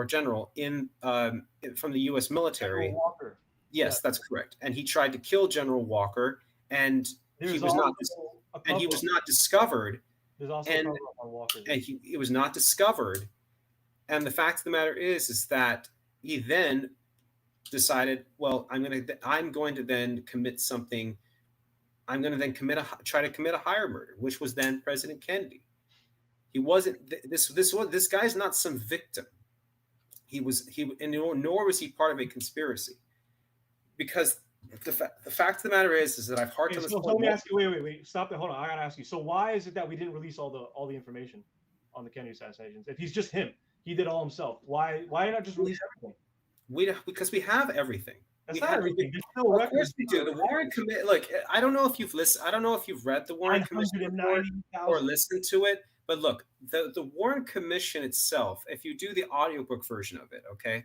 general in from the U.S. military. General Walker. Yes, that's correct. And he tried to kill General Walker, and he was not discovered. There's also a cover-up on Walker. And he was not discovered. And the fact of the matter is that he then decided, well, I'm going to then commit something. I'm going to then try to commit a higher murder, which was then President Kennedy. He wasn't this guy's not some victim. Nor was he part of a conspiracy, because the fact of the matter is that I've harked on this. So let me ask you. Wait. Stop there. Hold on. I gotta ask you. So why is it that we didn't release all the information on the Kennedy assassinations? If he's just him, he did all himself. Why not just release everything? Because we have everything. That's not everything. Of course we do. The Warren Commission. Look, I don't know if you've listened. I don't know if you've read the Warren Commission report or listened to it. But look, the Warren Commission itself, if you do the audiobook version of it, okay,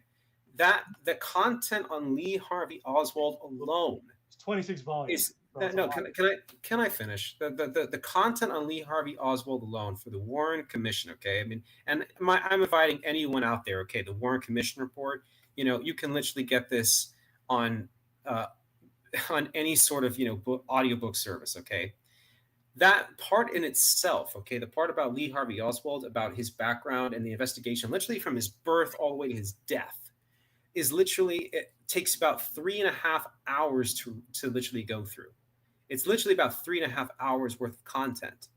that the content on Lee Harvey Oswald alone, it's 26 volumes. Can I finish? The content on Lee Harvey Oswald alone for the Warren Commission, okay? I mean, and I'm inviting anyone out there, okay? The Warren Commission report, you can literally get this on any sort of audiobook service, okay? That part in itself, okay, the part about Lee Harvey Oswald, about his background and the investigation, literally from his birth all the way to his death, is literally, it takes about 3.5 hours to literally go through. It's literally about 3.5 hours worth of content.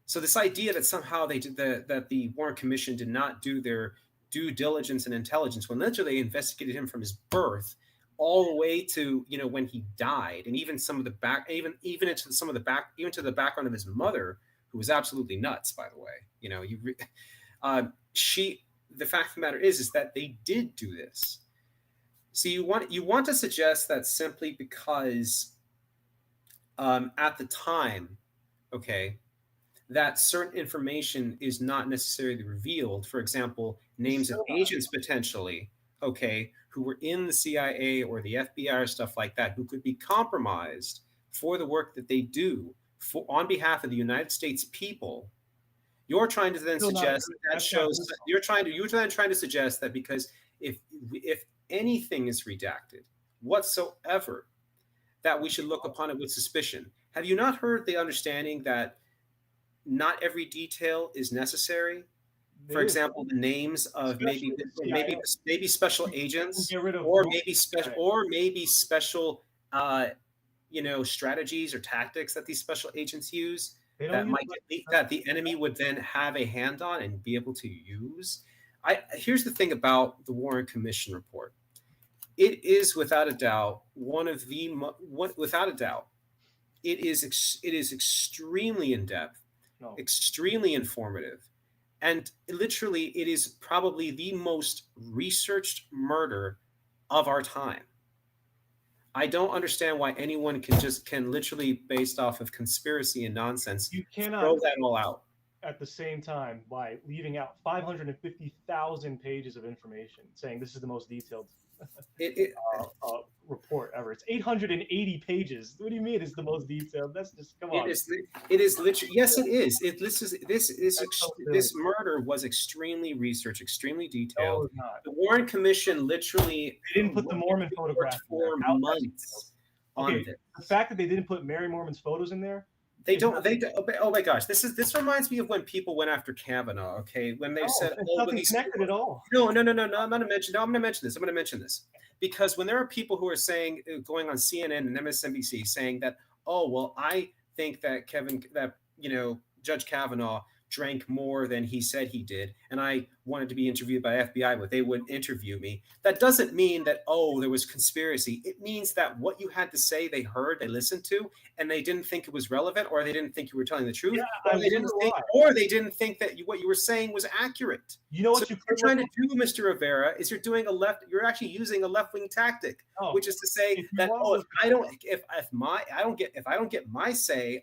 So this idea that somehow that the Warren Commission did not do their due diligence and intelligence, when literally they investigated him from his birth all the way to when he died, and even some of the even to the background of his mother, who was absolutely nuts, by the way. The fact of the matter is that they did do this. So you want to suggest that simply because at the time, okay, that certain information is not necessarily revealed. For example, names of agents potentially, okay, who were in the CIA or the FBI or stuff like that, who could be compromised for the work that they do on behalf of the United States people. You're trying to then suggest that shows you're trying to suggest that because if anything is redacted whatsoever, that we should look upon it with suspicion. Have you not heard the understanding that not every detail is necessary? For example, the names of maybe special agents, or maybe special strategies or tactics that these special agents use. that the enemy would then have a hand on and be able to use. Here's the thing about the Warren Commission report. It is without a doubt without a doubt, it is extremely in depth, extremely informative, and literally it is probably the most researched murder of our time. I don't understand why anyone can literally, based off of conspiracy and nonsense, you cannot throw that all out at the same time by leaving out 550,000 pages of information, saying this is the most detailed report ever. It's 880 pages. What do you mean it's the most detailed? That's just, come on. It is literally, yes, it is. This murder was extremely researched, extremely detailed. No, the Warren Commission literally they didn't put the Mormon photograph for months on this. The fact that they didn't put Mary Mormon's photos in there. Oh my gosh, this reminds me of when people went after Kavanaugh. Okay, when they said, nothing connected at all. No. I'm going to mention this because when there are people who are saying, going on CNN and MSNBC, saying that, oh well, I think that Judge Kavanaugh drank more than he said he did, and I wanted to be interviewed by FBI, but they wouldn't interview me. That doesn't mean that, oh, there was conspiracy. It means that what you had to say, they heard, they listened to, and they didn't think it was relevant, or they didn't think you were telling the truth, or they didn't think that what you were saying was accurate. You know what you're trying to do, Mr. Rivera, is you're actually using a left-wing tactic, which is to say that, if I don't get my say,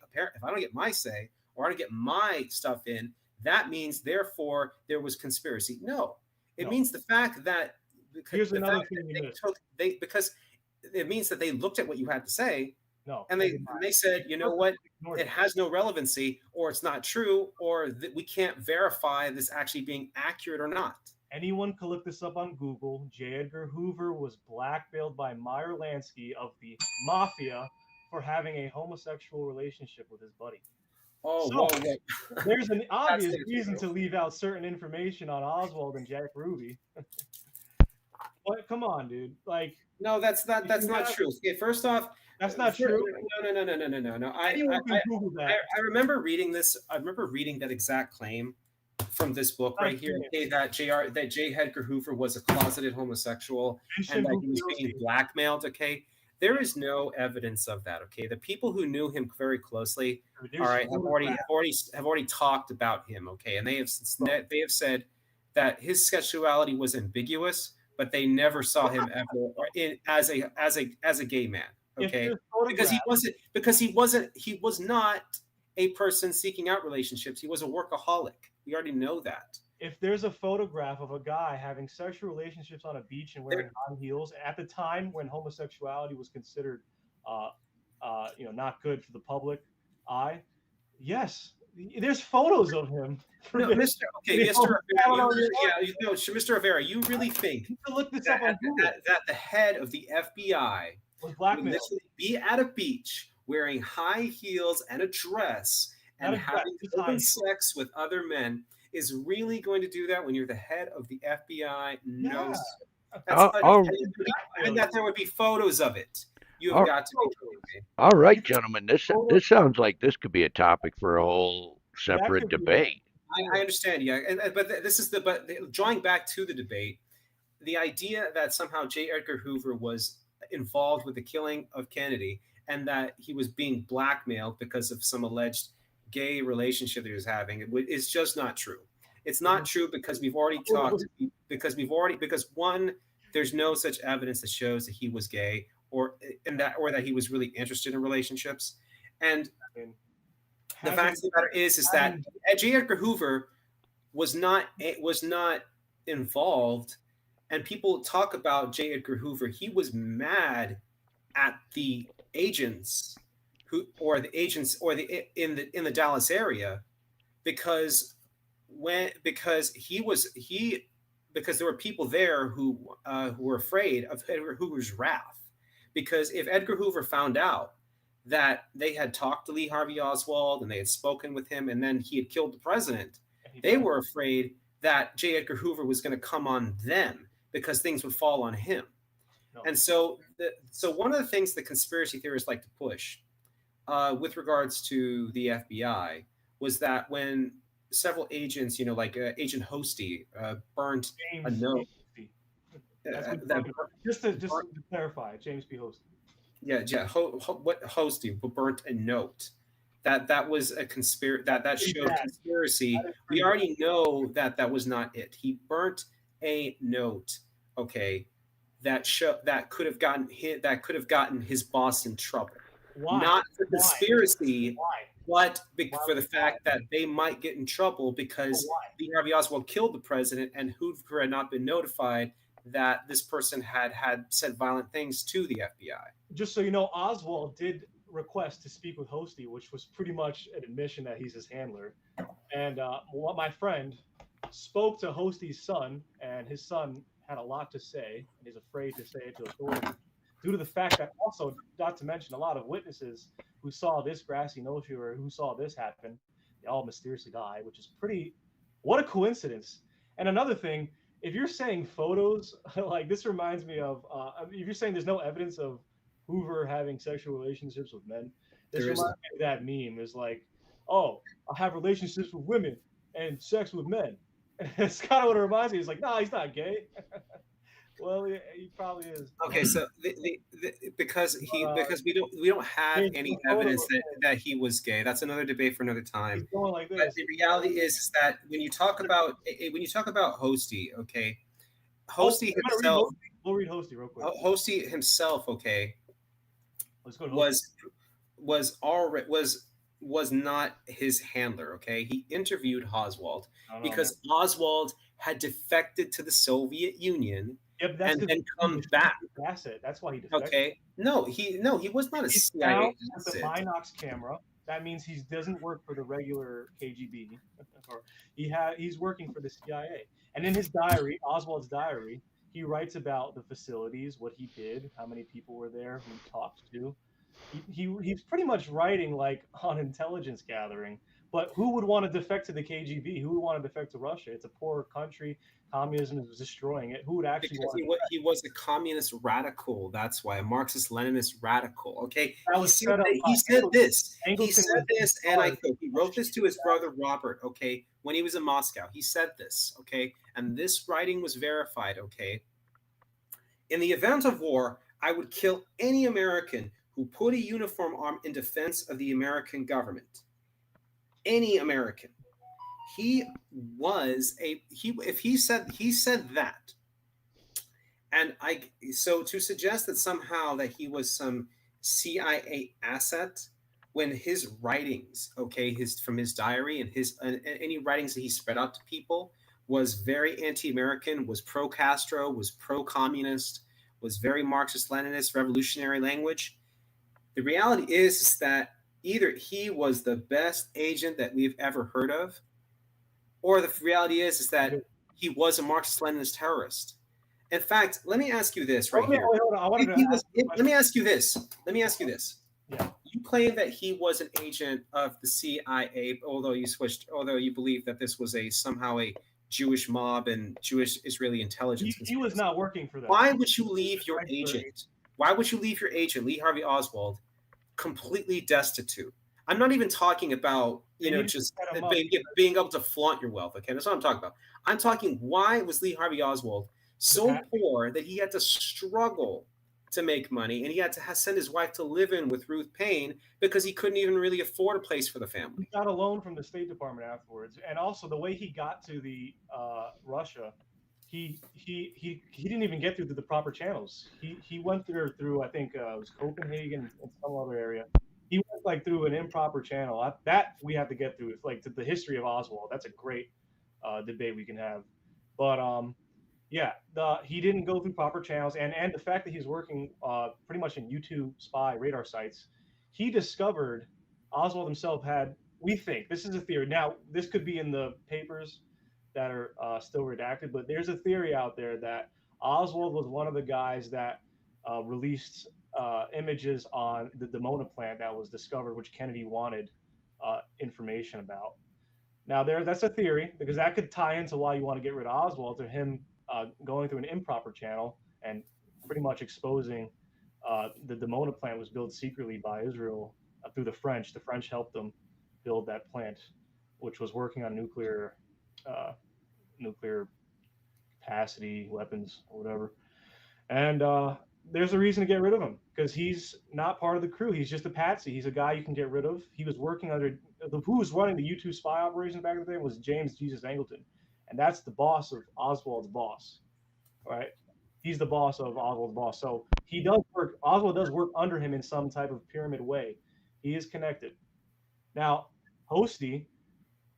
or I don't get my stuff in, that means therefore there was conspiracy. No, it means the fact that because it means that they looked at what you had to say. No, and they said, you know what, it has no relevancy, or it's not true, or that we can't verify this actually being accurate or not. Anyone can look this up on Google. J. Edgar Hoover was blackmailed by Meyer Lansky of the mafia for having a homosexual relationship with his buddy. There's an obvious reason to leave out certain information on Oswald and Jack Ruby. But come on, dude. Like, no, that's not true. Okay, first off, that's not true. No. I remember reading this. I remember reading that exact claim from this book right here. Okay, that J. Edgar Hoover was a closeted homosexual and that he was being blackmailed. Okay. There is no evidence of that. Okay, the people who knew him very closely, all right, have already talked about him. Okay, and they have said that his sexuality was ambiguous, but they never saw him ever as a gay man. Okay, because he was not a person seeking out relationships. He was a workaholic. We already know that. If there's a photograph of a guy having sexual relationships on a beach and wearing high heels at the time when homosexuality was considered, not good for the public eye, yes, there's photos of him. Mr. Rivera, you really think that the head of the FBI was blackmailed, would be at a beach wearing high heels and a dress and having open sex with other men is really going to do that when you're the head of the FBI? No. And that there would be photos of it. You have got to be kidding me. All right, gentlemen. This sounds like this could be a topic for a whole separate debate. I understand, yeah. But drawing back to the debate, the idea that somehow J. Edgar Hoover was involved with the killing of Kennedy and that he was being blackmailed because of some alleged gay relationship that he was having is just not true. It's not true because we've already talked. Because one, there's no such evidence that shows that he was gay or that he was really interested in relationships. And the fact of the matter is that J. Edgar Hoover was not involved. And people talk about J. Edgar Hoover. He was mad at the agents in the Dallas area because there were people there who were afraid of Edgar Hoover's wrath. Because if Edgar Hoover found out that they had talked to Lee Harvey Oswald and they had spoken with him and then he had killed the president, they were afraid that J. Edgar Hoover was going to come on them because things would fall on him. No. And so one of the things the conspiracy theorists like to push with regards to the FBI was that when several agents, like Agent Hosty, burnt a James note. P. That's what That just to clarify, James P. Hosty. Yeah. What Hosty burnt a note. That was a conspiracy. That showed conspiracy. We already know that was not it. He burnt a note. Okay, that could have gotten his boss in trouble. Why? Not for conspiracy, Why? but for the fact that they might get in trouble because Lee Harvey Oswald killed the president, and Hoover had not been notified that this person had said violent things to the FBI. Just so you know, Oswald did request to speak with Hosty, which was pretty much an admission that he's his handler. And my friend spoke to Hosty's son, and his son had a lot to say, and he's afraid to say it to authorities due to the fact that also, not to mention, a lot of witnesses who saw this grassy knoll shooter, who saw this happen, they all mysteriously died, which is what a coincidence. And another thing, if you're saying photos, like this reminds me of, if you're saying there's no evidence of Hoover having sexual relationships with men, this reminds me of that meme. Is like, oh, I have relationships with women and sex with men. And it's kind of what it reminds me. It's like, no, he's not gay. Well, he probably is. Okay, so because we don't have any evidence that he was gay. That's another debate for another time. He's going like this. But the reality is that when you talk about Hosty, okay, Hosty himself. We'll read Hosty real quick. Hosty himself, okay, let's go to was not his handler. Okay, he interviewed Oswald because Oswald had defected to the Soviet Union. Yep, and then come back. That's why he defected. Okay, no, he was not a CIA with the Binox camera. That means he doesn't work for the regular KGB, or he's working for the CIA. And in his diary, Oswald's diary, he writes about the facilities, what he did, how many people were there, who he talked to. He's pretty much writing like on intelligence gathering. But who would want to defect to the KGB? Who would want to defect to Russia? It's a poor country. Communism is destroying it. Who would actually want he was a communist radical. That's why a Marxist-Leninist radical. Okay, he said this, and I quote. He wrote this to his brother Robert. Okay, when he was in Moscow, he said this. Okay, and this writing was verified. Okay, in the event of war, I would kill any American who put a uniform arm in defense of the American government. Any American. He said that, and so to suggest that somehow that he was some CIA asset when his writings, okay, from his diary and any writings that he spread out to people was very anti-American, was pro-Castro, was pro-communist, was very Marxist-Leninist, revolutionary language. The reality is that either he was the best agent that we've ever heard of, or the reality is that he was a Marxist-Leninist terrorist. In fact, let me ask you this right here. Let me ask you this. Yeah. You claim that he was an agent of the CIA, although you believe that this was somehow a Jewish mob and Jewish Israeli intelligence. He was not working for them. Why would you leave your agent? Why would you leave your agent, Lee Harvey Oswald, completely destitute? I'm not even talking about, just being able to flaunt your wealth. Okay, that's what I'm talking about. I'm talking, why was Lee Harvey Oswald so poor that he had to struggle to make money, and he had to send his wife to live in with Ruth Payne because he couldn't even really afford a place for the family? He got a loan from the State Department afterwards, and also the way he got to the Russia, he didn't even get through the proper channels. He went through I think it was Copenhagen and some other area. He went like through an improper channel. That we have to get through. It's like the history of Oswald. That's a great debate we can have. But he didn't go through proper channels, and the fact that he's working pretty much in YouTube spy radar sites, he discovered Oswald himself had. We think this is a theory. Now this could be in the papers that are still redacted, but there's a theory out there that Oswald was one of the guys that released images on the Dimona plant that was discovered, which Kennedy wanted information about. Now that's a theory, because that could tie into why you want to get rid of Oswald, to him going through an improper channel and pretty much exposing the Dimona plant was built secretly by Israel through the French. The French helped them build that plant, which was working on nuclear capacity weapons or whatever. And there's a reason to get rid of him because he's not part of the crew. He's just a patsy. He's a guy you can get rid of. He was working under who was running the U-2 spy operation back in the day was James Jesus Angleton, and that's the boss of Oswald's boss. Right? He's the boss of Oswald's boss. So he does work. Oswald does work under him in some type of pyramid way. He is connected. Now, Hosty,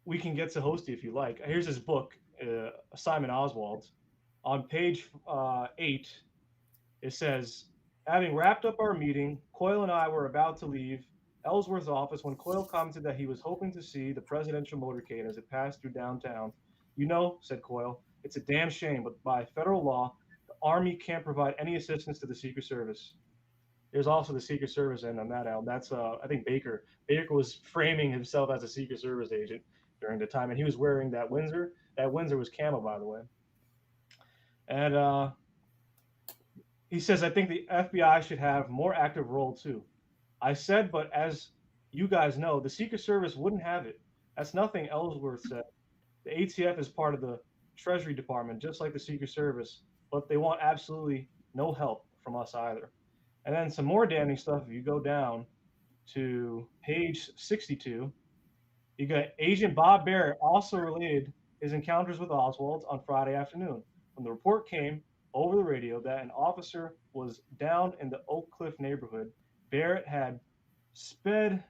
we can get to Hosty if you like. Here's his book, Simon Oswald. On page 8, it says, having wrapped up our meeting, Coyle and I were about to leave Ellsworth's office when Coyle commented that he was hoping to see the presidential motorcade as it passed through downtown. You know, said Coyle, it's a damn shame, but by federal law, the Army can't provide any assistance to the Secret Service. There's also the Secret Service end on that out. That's, I think, Baker. Baker was framing himself as a Secret Service agent during the time, and he was wearing that Windsor. That Windsor was camo, by the way. And he says, I think the FBI should have more active role too. I said, but as you guys know, the Secret Service wouldn't have it. That's nothing Ellsworth said. The ATF is part of the Treasury Department, just like the Secret Service, but they want absolutely no help from us either. And then some more damning stuff, if you go down to page 62, you got Agent Bob Barrett also relayed his encounters with Oswald on Friday afternoon. When the report came over the radio that an officer was down in the Oak Cliff neighborhood, Barrett had sped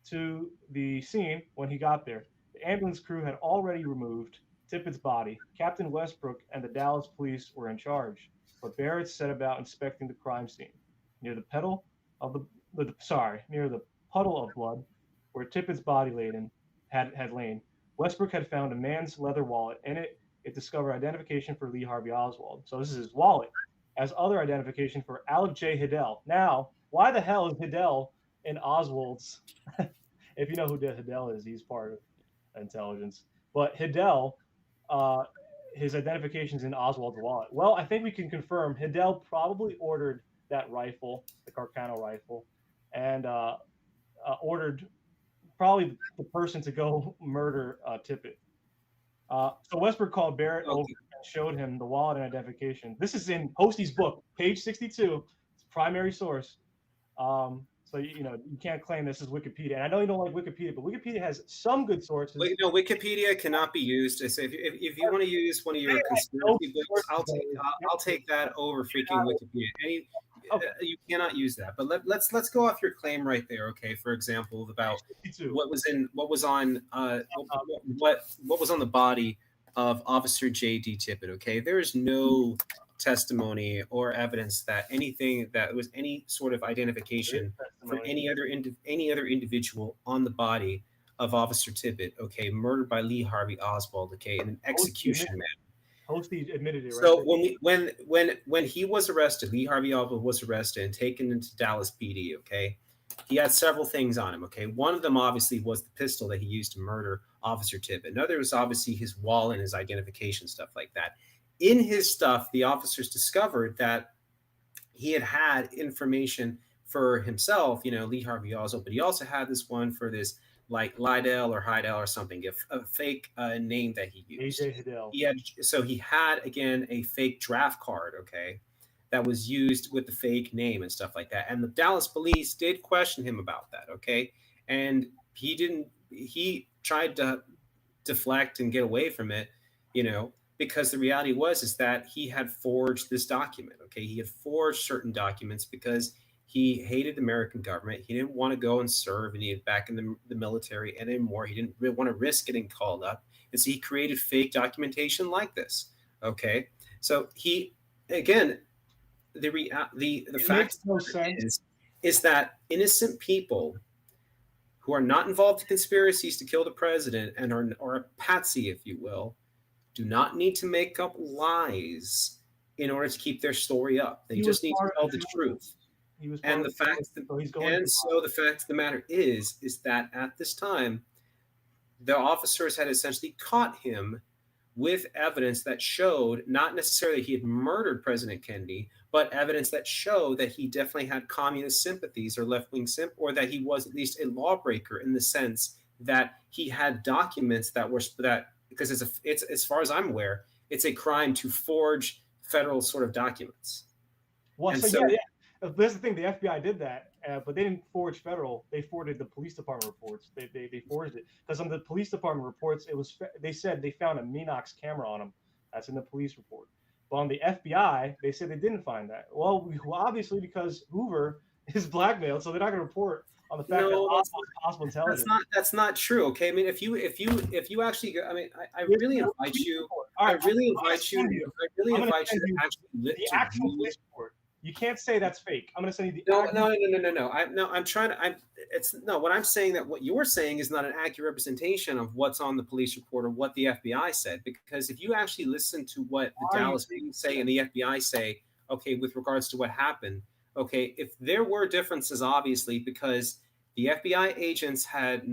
to the scene when he got there. The ambulance crew had already removed Tippett's body. Captain Westbrook and the Dallas police were in charge, but Barrett set about inspecting the crime scene. Near the puddle of blood where Tippett's body had lain, Westbrook had found a man's leather wallet. In it, it discovered identification for Lee Harvey Oswald. So this is his wallet, as other identification for Alec J. Hidell. Now, why the hell is Hidell in Oswald's? If you know who Hidell is, he's part of intelligence. But Hidell, his identification's in Oswald's wallet. Well, I think we can confirm Hidell probably ordered that rifle, the Carcano rifle, and ordered probably the person to go murder Tippett. So Westbrook called Barrett over and showed him the wallet and identification. This is in Hosty's book, page 62. It's a primary source. So you can't claim this is Wikipedia. And I know you don't like Wikipedia, but Wikipedia has some good sources. Well, Wikipedia cannot be used. So if you want to use one of your conspiracy books, I'll take that over freaking Wikipedia. You cannot use that. But let's go off your claim right there. Okay, for example, about what was on the body of Officer J.D. Tippett. Okay, there is no testimony or evidence that anything that was any sort of identification for any other individual on the body of Officer Tippett, okay, murdered by Lee Harvey Oswald, okay, in an execution manner. Hosty admitted it. So when he was arrested, Lee Harvey Oswald was arrested and taken into Dallas PD, okay, he had several things on him, okay. One of them obviously was the pistol that he used to murder Officer Tippett. Another was obviously his wallet and his identification, stuff like that. In his stuff, the officers discovered that he had information for himself, Lee Harvey Oswald, but he also had this one for this, like Lydell or Hydell or something, a fake name that he used. AJ Hidell. He had, again, a fake draft card, okay, that was used with the fake name and stuff like that. And the Dallas police did question him about that, okay? And he tried to deflect and get away from it, because the reality is that he had forged this document, okay? He had forged certain documents because he hated the American government. He didn't want to go and serve back in the military anymore. He didn't really want to risk getting called up. And so he created fake documentation like this, okay? So he, again, the fact is that innocent people who are not involved in conspiracies to kill the president and are a patsy, if you will, do not need to make up lies in order to keep their story up. They just need to tell the truth. So the fact of the matter is that at this time, the officers had essentially caught him with evidence that showed not necessarily he had murdered President Kennedy, but evidence that showed that he definitely had communist sympathies or left-wing or that he was at least a lawbreaker in the sense that he had documents that were that because it's as far as I'm aware, it's a crime to forge federal sort of documents. Well, yeah. That's the thing. The FBI did that, but they didn't forge federal. They forwarded the police department reports. They forged it because on the police department reports, it was they said they found a Minox camera on him. That's in the police report. But on the FBI, they said they didn't find that. Well, obviously because Hoover is blackmailed, so they're not going to report on the fact that possible intelligence. That's not true. Okay, I mean, if you actually, I mean, I really invite you. I really invite you to actually the actual police report. You can't say that's fake. I'm going to send you the. No. I'm trying to. What I'm saying that what you're saying is not an accurate representation of what's on the police report or what the FBI said. Because if you actually listen to what the Dallas PD say and the FBI say, okay, with regards to what happened, okay, if there were differences, obviously, because the FBI agents had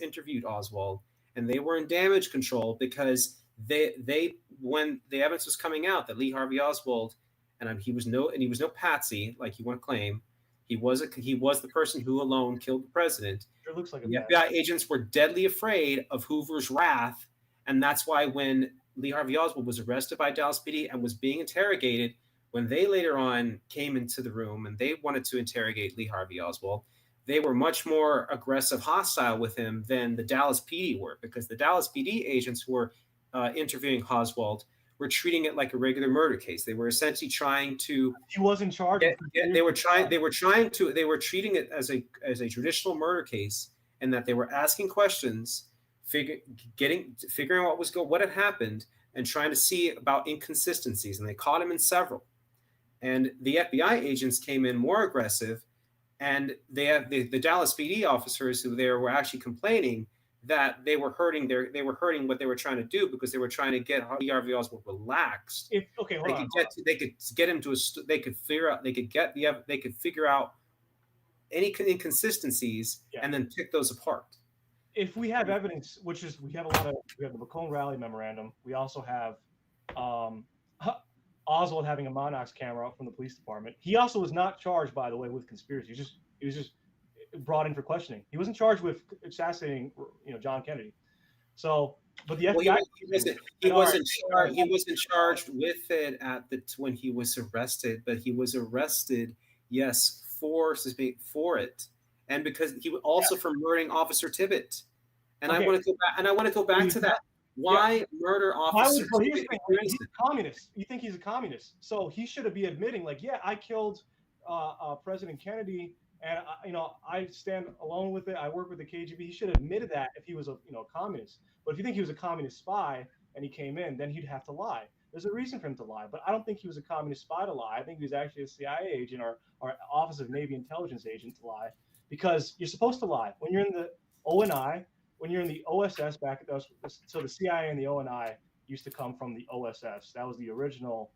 interviewed Oswald and they were in damage control because they when the evidence was coming out that Lee Harvey Oswald. And he was no patsy, like you want to claim. He was the person who alone killed the president. It looks like the FBI agents were deadly afraid of Hoover's wrath, and that's why when Lee Harvey Oswald was arrested by Dallas PD and was being interrogated, when they later on came into the room and they wanted to interrogate Lee Harvey Oswald, they were much more aggressive, hostile with him than the Dallas PD were, because the Dallas PD agents who were interviewing Oswald were treating it like a regular murder case. They were essentially trying to. He was in charge. They were treating it as a traditional murder case, and that they were asking questions, figuring out what had happened, and trying to see about inconsistencies. And they caught him in several. And the FBI agents came in more aggressive, and they have the Dallas PD officers who there were actually complaining that they were hurting what they were trying to do, because they were trying to get Lee Harvey Oswald relaxed. They could figure out any inconsistencies and then pick those apart. If we have evidence, we have the Macomb Rally memorandum. We also have Oswald having a Monox camera from the police department. He also was not charged, by the way, with conspiracy. He was just brought in for questioning. He wasn't charged with assassinating, John Kennedy. So, but the FBI he wasn't charged with it when he was arrested, but he was arrested, yes, for it, and because he was also for murdering Officer Tibbet. And I want to go back to that. Why murder Officer Tibbet? He's a communist. You think he's a communist? So he should be admitting, like, yeah, I killed President Kennedy. And I stand alone with it. I work with the KGB. He should have admitted that if he was a communist. But if you think he was a communist spy and he came in, then he'd have to lie. There's a reason for him to lie. But I don't think he was a communist spy to lie. I think he was actually a CIA agent or Office of Navy Intelligence agent to lie, because you're supposed to lie when you're in the ONI, when you're in the OSS back. So the CIA and the ONI used to come from the OSS. That was the original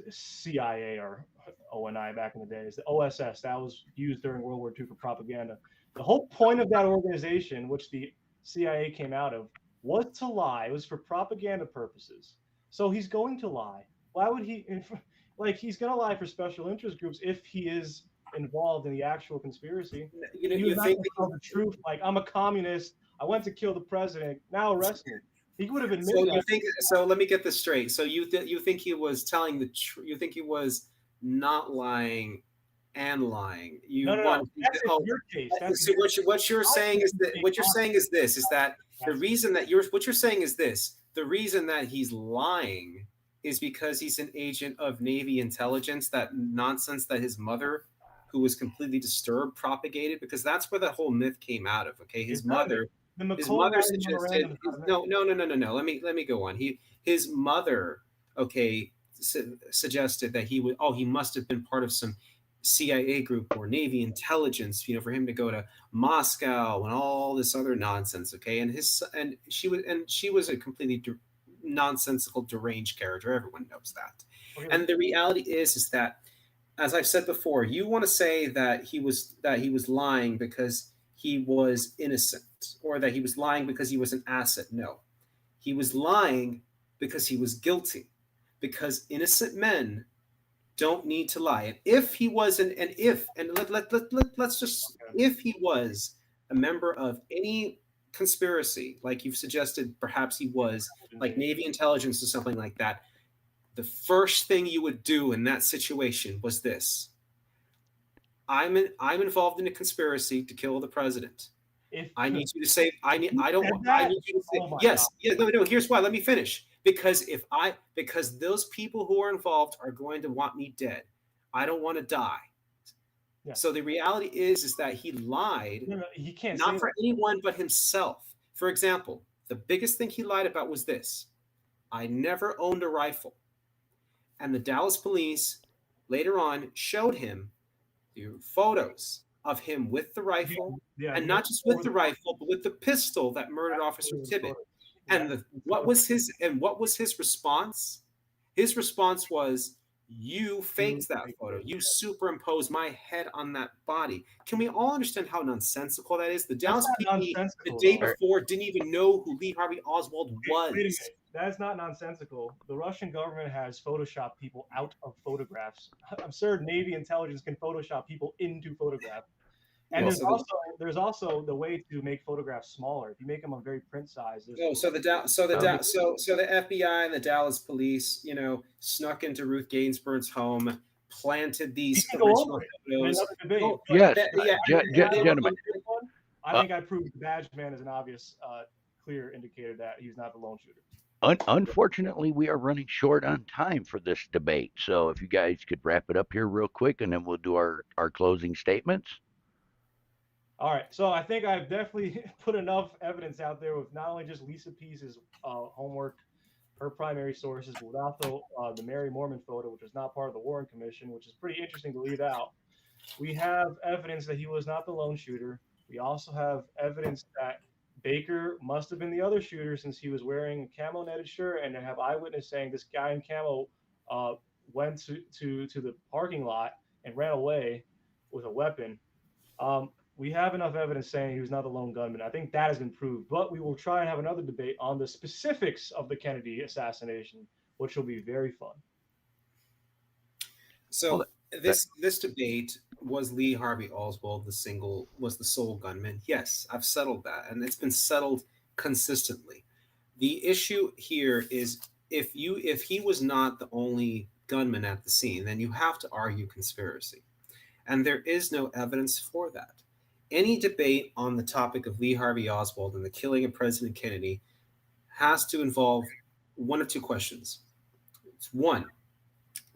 CIA or ONI back in the days. The OSS, that was used during World War II for propaganda. The whole point of that organization, which the CIA came out of, was to lie. It was for propaganda purposes. So he's going to lie. Why would he? He's going to lie for special interest groups if he is involved in the actual conspiracy. You think the truth? Like, I'm a communist. I went to kill the president. Now arrest me. He would have admitted. So let me get this straight. So you think he was telling the truth? You think he was not lying and lying? No. That's your case. So what you're saying is that the reason that he's lying is because he's an agent of Navy intelligence. That nonsense that his mother, who was completely disturbed, propagated, because that's where the whole myth came out of. Okay, his mother suggested no. Let me go on. His mother, suggested that he must have been part of some CIA group or Navy intelligence, for him to go to Moscow and all this other nonsense. Okay, and she was a completely nonsensical, deranged character. Everyone knows that. Okay. And the reality is that, as I've said before, you want to say that he was lying because he was innocent, or that he was lying because he was an asset. No, He was lying because he was guilty, because innocent men don't need to lie. And if he was let's just, if he was a member of any conspiracy, like you've suggested, perhaps he was, like Navy intelligence or something like that, the first thing you would do in that situation was this: I'm involved in a conspiracy to kill the president. I need you to say, I need you to say, yes. No, here's why. Let me finish. Because because those people who are involved are going to want me dead. I don't want to die. Yeah. So the reality is that he lied, he can't not for anyone but himself. For example, the biggest thing he lied about was this: I never owned a rifle. And the Dallas police later on showed him the photos of him with the rifle, and not just with the rifle, but with the pistol that murdered Officer Tibbet. And what was his response? His response was, "You faked that photo. You superimposed my head on that body." Can we all understand how nonsensical that is? The Dallas PD the day before didn't even know who Lee Harvey Oswald was. Wait a minute. That's not nonsensical. The Russian government has photoshopped people out of photographs. I'm sure Navy intelligence can Photoshop people into photographs. And there's also the way to make photographs smaller. If you make them on very print size. The FBI and the Dallas police, snuck into Ruth Gainsbourg's home, planted these original photos. Gentlemen. I think I proved the badge man is an obvious, clear indicator that he's not the lone shooter. Unfortunately, we are running short on time for this debate. So if you guys could wrap it up here real quick, and then we'll do our closing statements. All right. So I think I've definitely put enough evidence out there with not only just Lisa Peace's homework, her primary sources, but also the Mary Mormon photo, which was not part of the Warren Commission, which is pretty interesting to leave out. We have evidence that he was not the lone shooter. We also have evidence that Baker must have been the other shooter, since he was wearing a camo netted shirt, and I have eyewitness saying this guy in camo went to the parking lot and ran away with a weapon. We have enough evidence saying he was not the lone gunman. I think that has been proved, but we will try and have another debate on the specifics of the Kennedy assassination, which will be very fun. So this debate, was Lee Harvey Oswald the sole gunman? Yes, I've settled that, and it's been settled consistently. The issue here is if he was not the only gunman at the scene, then you have to argue conspiracy, and there is no evidence for that. Any debate on the topic of Lee Harvey Oswald and the killing of President Kennedy has to involve one of two questions. It's one,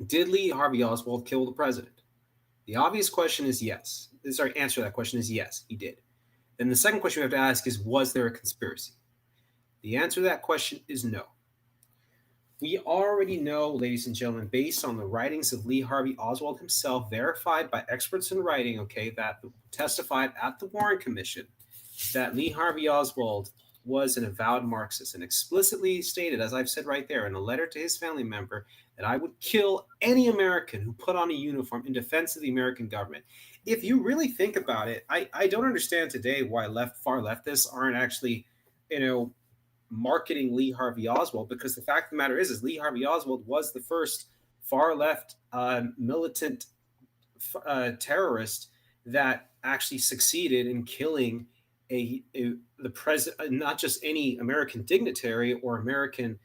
did Lee Harvey Oswald kill the president? The obvious question is yes. Answer to that question is yes, he did. Then the second question we have to ask is, was there a conspiracy? The answer to that question is no. We already know, ladies and gentlemen, based on the writings of Lee Harvey Oswald himself, verified by experts in writing, that testified at the Warren Commission, that Lee Harvey Oswald was an avowed Marxist and explicitly stated, as I've said right there, in a letter to his family member, that I would kill any American who put on a uniform in defense of the American government. If you really think about it, I don't understand today why far leftists aren't actually, marketing Lee Harvey Oswald, because the fact of the matter is Lee Harvey Oswald was the first far left militant terrorist that actually succeeded in killing the president, not just any American dignitary or American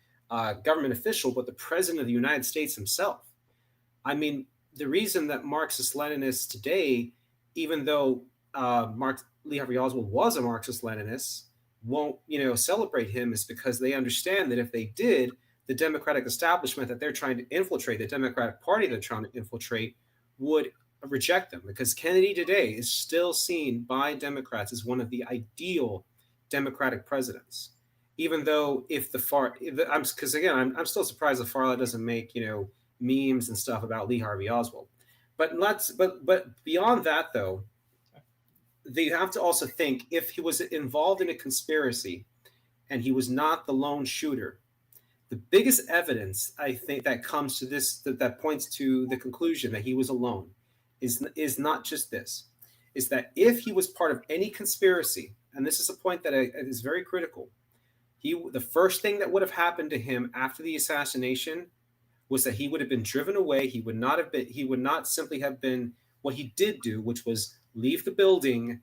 government official, but the president of the United States himself. I mean, the reason that Marxist-Leninists today, even though Lee Harvey Oswald was a Marxist-Leninist, won't celebrate him, is because they understand that if they did, the Democratic establishment that they're trying to infiltrate, the Democratic Party they're trying to infiltrate, would reject them, because Kennedy today is still seen by Democrats as one of the ideal Democratic presidents. Even though I'm still surprised the far left doesn't make memes and stuff about Lee Harvey Oswald. But beyond that, though, they have to also think, if he was involved in a conspiracy and he was not the lone shooter, the biggest evidence I think that comes to this, that points to the conclusion that he was alone, is not just this, is that if he was part of any conspiracy, and this is a point that is very critical, The first thing that would have happened to him after the assassination was that he would have been driven away. He would not simply have been what he did do, which was leave the building,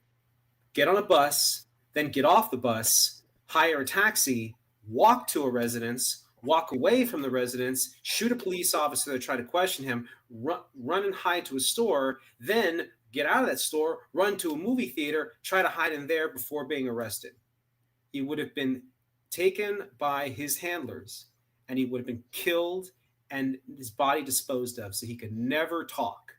get on a bus, then get off the bus, hire a taxi, walk to a residence, walk away from the residence, shoot a police officer to try to question him, run and hide to a store, then get out of that store, run to a movie theater, try to hide in there before being arrested. He would have been taken by his handlers, and he would have been killed and his body disposed of so he could never talk.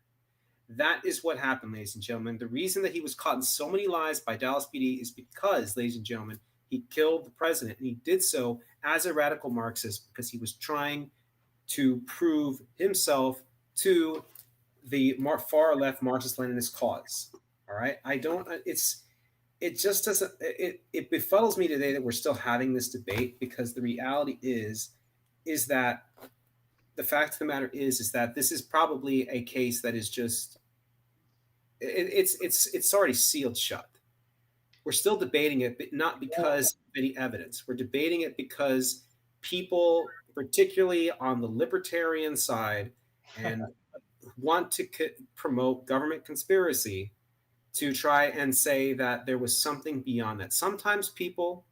That is what happened, ladies and gentlemen. The reason that he was caught in so many lies by Dallas PD is because, ladies and gentlemen, he killed the president, and he did so as a radical Marxist because he was trying to prove himself to the far left Marxist-Leninist cause. All right, it just doesn't. It befuddles me today that we're still having this debate, because the reality is that the fact of the matter is that this is probably a case that is just it's already sealed shut. We're still debating it, but not because of any evidence. We're debating it because people, particularly on the libertarian side, and want to promote government conspiracy, to try and say that there was something beyond that. Sometimes people,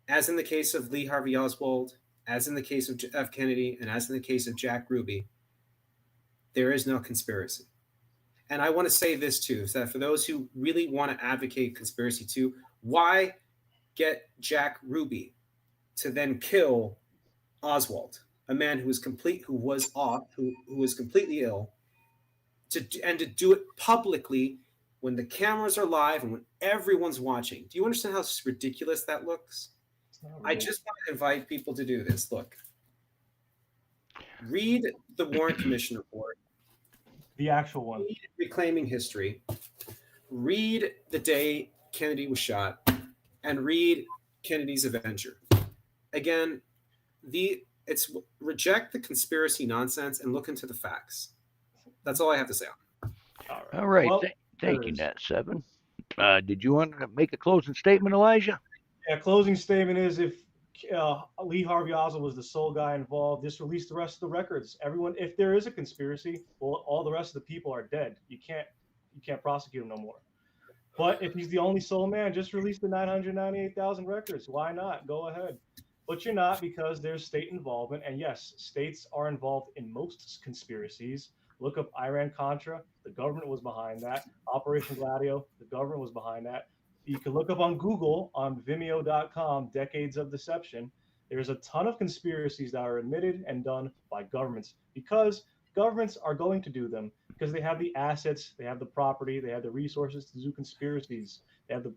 as in the case of Lee Harvey Oswald, as in the case of F. Kennedy, and as in the case of Jack Ruby, there is no conspiracy. And I want to say this too, is that for those who really want to advocate conspiracy too, why get Jack Ruby to then kill Oswald, a man who was completely ill, to do it publicly when the cameras are live and when everyone's watching? Do you understand how ridiculous that looks? I just want to invite people to do this. Look, read the Warren Commission report. The actual one. Read Reclaiming History. Read The Day Kennedy Was Shot, and read Kennedy's Avenger. Again, it's reject the conspiracy nonsense and look into the facts. That's all I have to say on it. All right. Well, thank you, Nat7. Did you want to make a closing statement, Elijah? Yeah, closing statement is, if Lee Harvey Oswald was the sole guy involved, just release the rest of the records. Everyone, if there is a conspiracy, well, all the rest of the people are dead. You can't prosecute him no more. But if he's the only sole man, just release the 998,000 records. Why not? Go ahead. But you're not, because there's state involvement. And yes, states are involved in most conspiracies. Look up Iran-Contra. The government was behind that. Operation Gladio, the government was behind that. You can look up on Google, on Vimeo.com, Decades of Deception. There's a ton of conspiracies that are admitted and done by governments, because governments are going to do them because they have the assets, they have the property, they have the resources to do conspiracies. They have the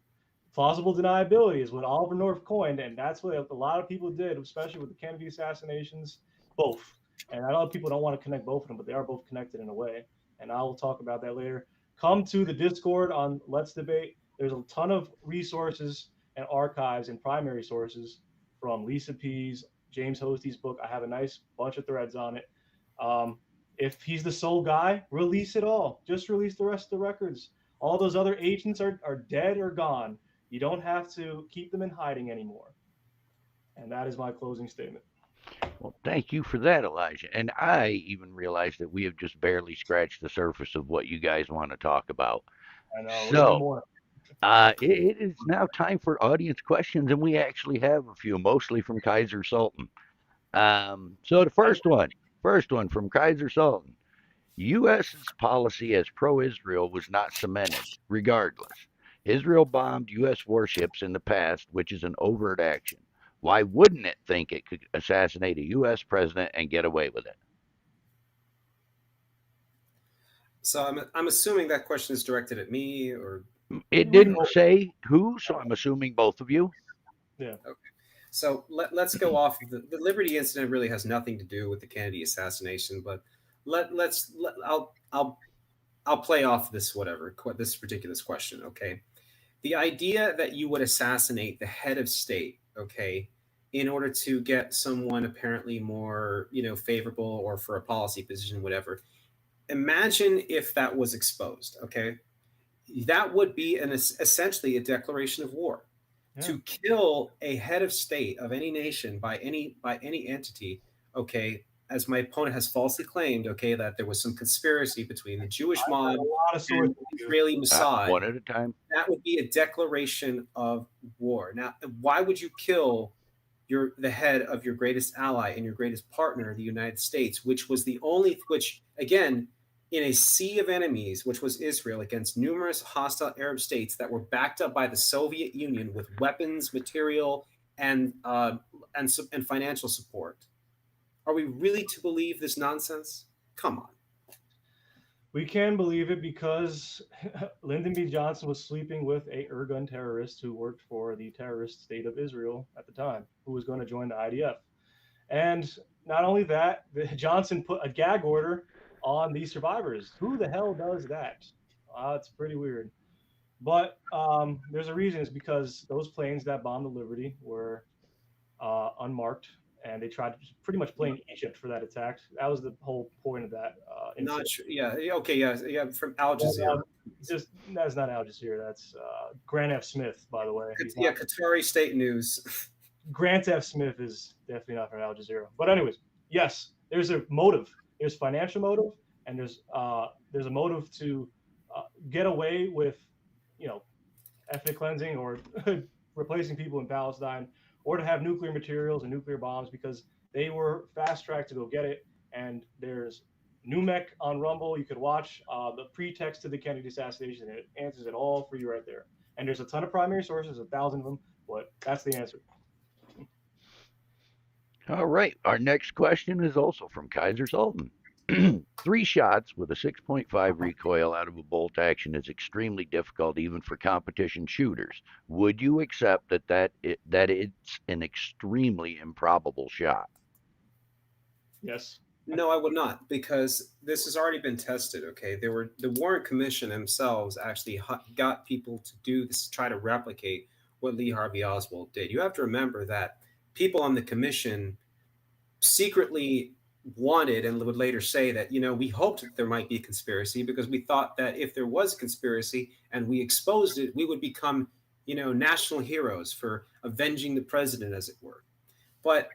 plausible deniability, is what Oliver North coined, and that's what a lot of people did, especially with the Kennedy assassinations, both. And a lot of people don't want to connect both of them, but they are both connected in a way. And I will talk about that later. Come to the Discord on Let's Debate. There's a ton of resources and archives and primary sources from Lisa P's, James Hostie's book. I have a nice bunch of threads on it. If he's the sole guy, release it all. Just release the rest of the records. All those other agents are dead or gone. You don't have to keep them in hiding anymore. And that is my closing statement. Well, thank you for that, Elijah. And I even realized that we have just barely scratched the surface of what you guys want to talk about. I know. So, it is now time for audience questions, and we actually have a few, mostly from Kaiser Sultan. So the first one from Kaiser Sultan. U.S.'s policy as pro-Israel was not cemented, regardless. Israel bombed U.S. warships in the past, which is an overt action. Why wouldn't it think it could assassinate a U.S. president and get away with it? So I'm assuming that question is directed at me, or it didn't say who, so I'm assuming both of you. Yeah. Okay. So let's go off of the Liberty incident. Really has nothing to do with the Kennedy assassination, but I'll play off this this ridiculous question. Okay, the idea that you would assassinate the head of state, okay, in order to get someone apparently more, favorable, or for a policy position, whatever. Imagine if that was exposed. Okay, that would be essentially a declaration of war. To kill a head of state of any nation by any entity, okay, as my opponent has falsely claimed, okay, that there was some conspiracy between the Jewish I've got mob a lot of and sources. the Israeli Mossad, One at a time. that would be a declaration of war. Now, why would you kill the head of your greatest ally and your greatest partner, the United States, which was the only, which again, in a sea of enemies, which was Israel, against numerous hostile Arab states that were backed up by the Soviet Union with weapons, material, and financial support? Are we really to believe this nonsense? Come on. We can believe it because Lyndon B. Johnson was sleeping with a Irgun terrorist who worked for the terrorist state of Israel at the time, who was going to join the IDF. And not only that, Johnson put a gag order on these survivors. Who the hell does that? It's pretty weird. But there's a reason. It's because those planes that bombed the Liberty were unmarked, and they tried to pretty much blame Egypt for that attack. That was the whole point of that incident. Not sure. Yeah. Okay. Yeah. From Al Jazeera. Just that's not Al Jazeera. That's Grant F. Smith, by the way. Yeah, Qatari State News. Grant F. Smith is definitely not from Al Jazeera. But anyways, yes, there's a motive. There's financial motive, and there's a motive to get away with, ethnic cleansing or replacing people in Palestine, or to have nuclear materials and nuclear bombs because they were fast tracked to go get it. And there's NUMEC on Rumble. You could watch the pretext to the Kennedy assassination, and it answers it all for you right there. And there's a ton of primary sources, 1,000 of them, but that's the answer. All right. Our next question is also from Kaiser Sultan. 3 shots with a 6.5 recoil out of a bolt action is extremely difficult even for competition shooters. Would you accept that it's an extremely improbable shot? Yes. No, I would not, because this has already been tested. Okay, the Warren Commission themselves actually got people to do this, try to replicate what Lee Harvey Oswald did. You have to remember that people on the commission secretly wanted and would later say that, we hoped that there might be a conspiracy because we thought that if there was a conspiracy and we exposed it, we would become, national heroes for avenging the president, as it were. But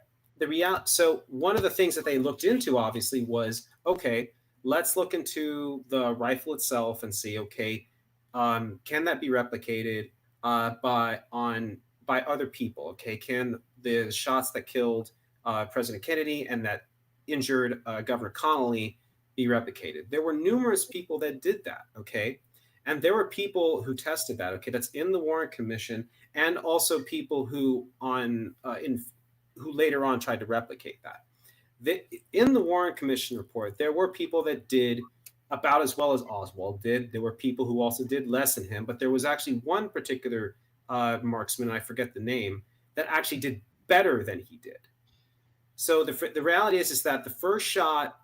so one of the things that they looked into, obviously, was, okay, let's look into the rifle itself and see, okay, can that be replicated by other people? Okay, can the shots that killed President Kennedy and that injured Governor Connolly be replicated? There were numerous people that did that, okay? And there were people who tested that, okay? That's in the Warren Commission, and also people who who later on tried to replicate that. In the Warren Commission report, there were people that did about as well as Oswald did. There were people who also did less than him, but there was actually one particular marksman, I forget the name, that actually did better than he did. So the reality is that the first shot,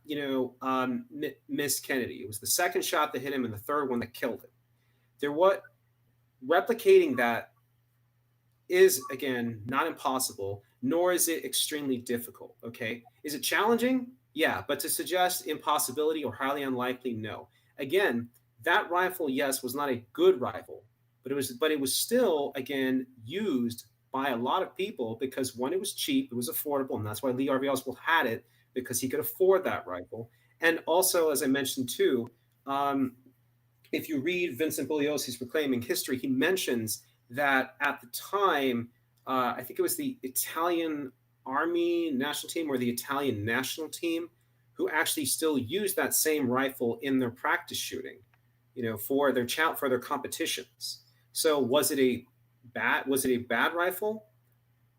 missed Kennedy. It was the second shot that hit him and the third one that killed him. Replicating that is, again, not impossible, nor is it extremely difficult, okay? Is it challenging? Yeah, but to suggest impossibility or highly unlikely, no. Again, that rifle, yes, was not a good rifle, but it was still, again, used by a lot of people because, one, it was cheap, it was affordable, and that's why Lee Harvey Oswald had it, because he could afford that rifle. And also, as I mentioned too, if you read Vincent Bugliosi's Reclaiming History, he mentions that at the time, I think it was the Italian Army national team or the Italian national team who actually still used that same rifle in their practice shooting, for their competitions. So was it a bad rifle?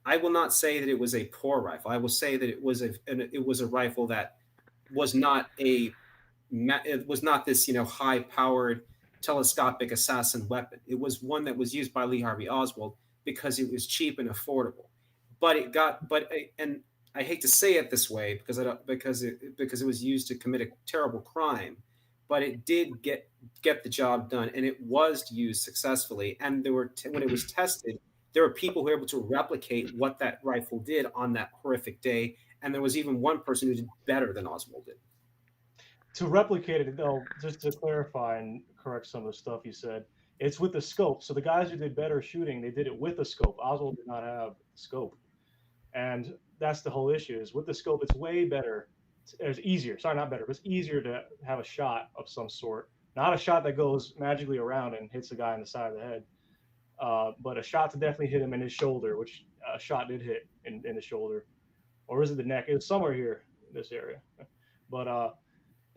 I will not say that it was a poor rifle. I will say that it was a rifle that was not this high-powered telescopic assassin weapon. It was one that was used by Lee Harvey Oswald because it was cheap and affordable. And I hate to say it this way because it was used to commit a terrible crime, but it did get the job done, and it was used successfully. And when it was tested, there were people who were able to replicate what that rifle did on that horrific day, and there was even one person who did better than Oswald did. To replicate it, though, just to clarify and correct some of the stuff you said, It's with the scope. So the guys who did better shooting, they did it with a scope. Oswald did not have scope, and that's the whole issue. Is with the scope, it's way better. It's easier. Sorry, not better, but it's easier to have a shot of some sort. Not a shot that goes magically around and hits the guy in the side of the head, but a shot to definitely hit him in his shoulder, which a shot did hit in the shoulder, or is it the neck? It was somewhere here in this area, but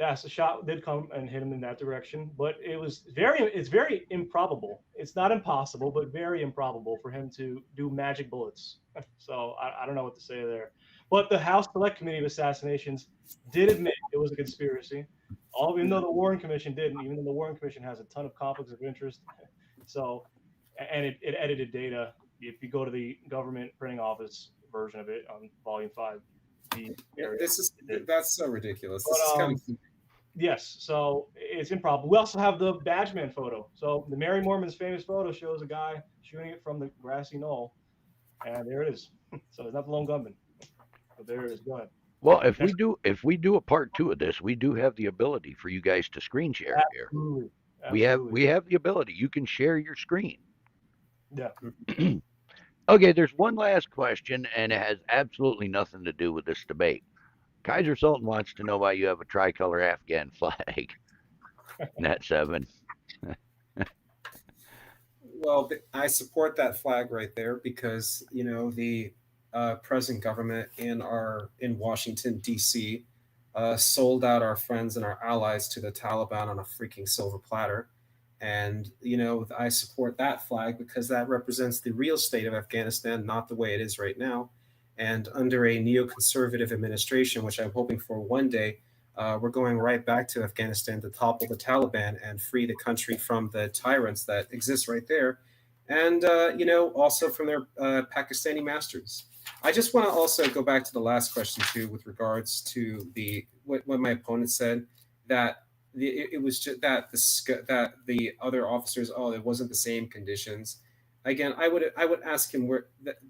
yes, the shot did come and hit him in that direction, but it's very improbable. It's not impossible, but very improbable for him to do magic bullets. So I don't know what to say there. But the House Select Committee of Assassinations did admit it was a conspiracy, even though the Warren Commission didn't, even though the Warren Commission has a ton of conflicts of interest. So, and it edited data. If you go to the government printing office version of it on volume 5, that's so ridiculous. But, this is kind of yes, so it's improbable. We also have the Badgeman photo. So the Mary Mormon's famous photo shows a guy shooting it from the grassy knoll, and there it is. So it's not the lone gunman, but there it is. Go ahead. Well, if we do a part 2 of this, we do have the ability for you guys to screen share here. Absolutely. We have the ability. You can share your screen. Yeah. Okay, there's one last question, and it has absolutely nothing to do with this debate. Kaiser Sultan wants to know why you have a tricolor Afghan flag. Net 7. Well, I support that flag right there because the present government in Washington D.C. Sold out our friends and our allies to the Taliban on a freaking silver platter. And, I support that flag because that represents the real state of Afghanistan, not the way it is right now. And under a neoconservative administration, which I'm hoping for one day, we're going right back to Afghanistan to topple the Taliban and free the country from the tyrants that exist right there. And, also from their Pakistani masters. I just want to also go back to the last question, too, with regards to what my opponent said, that it was just that the other officers, it wasn't the same conditions. Again, I would ask him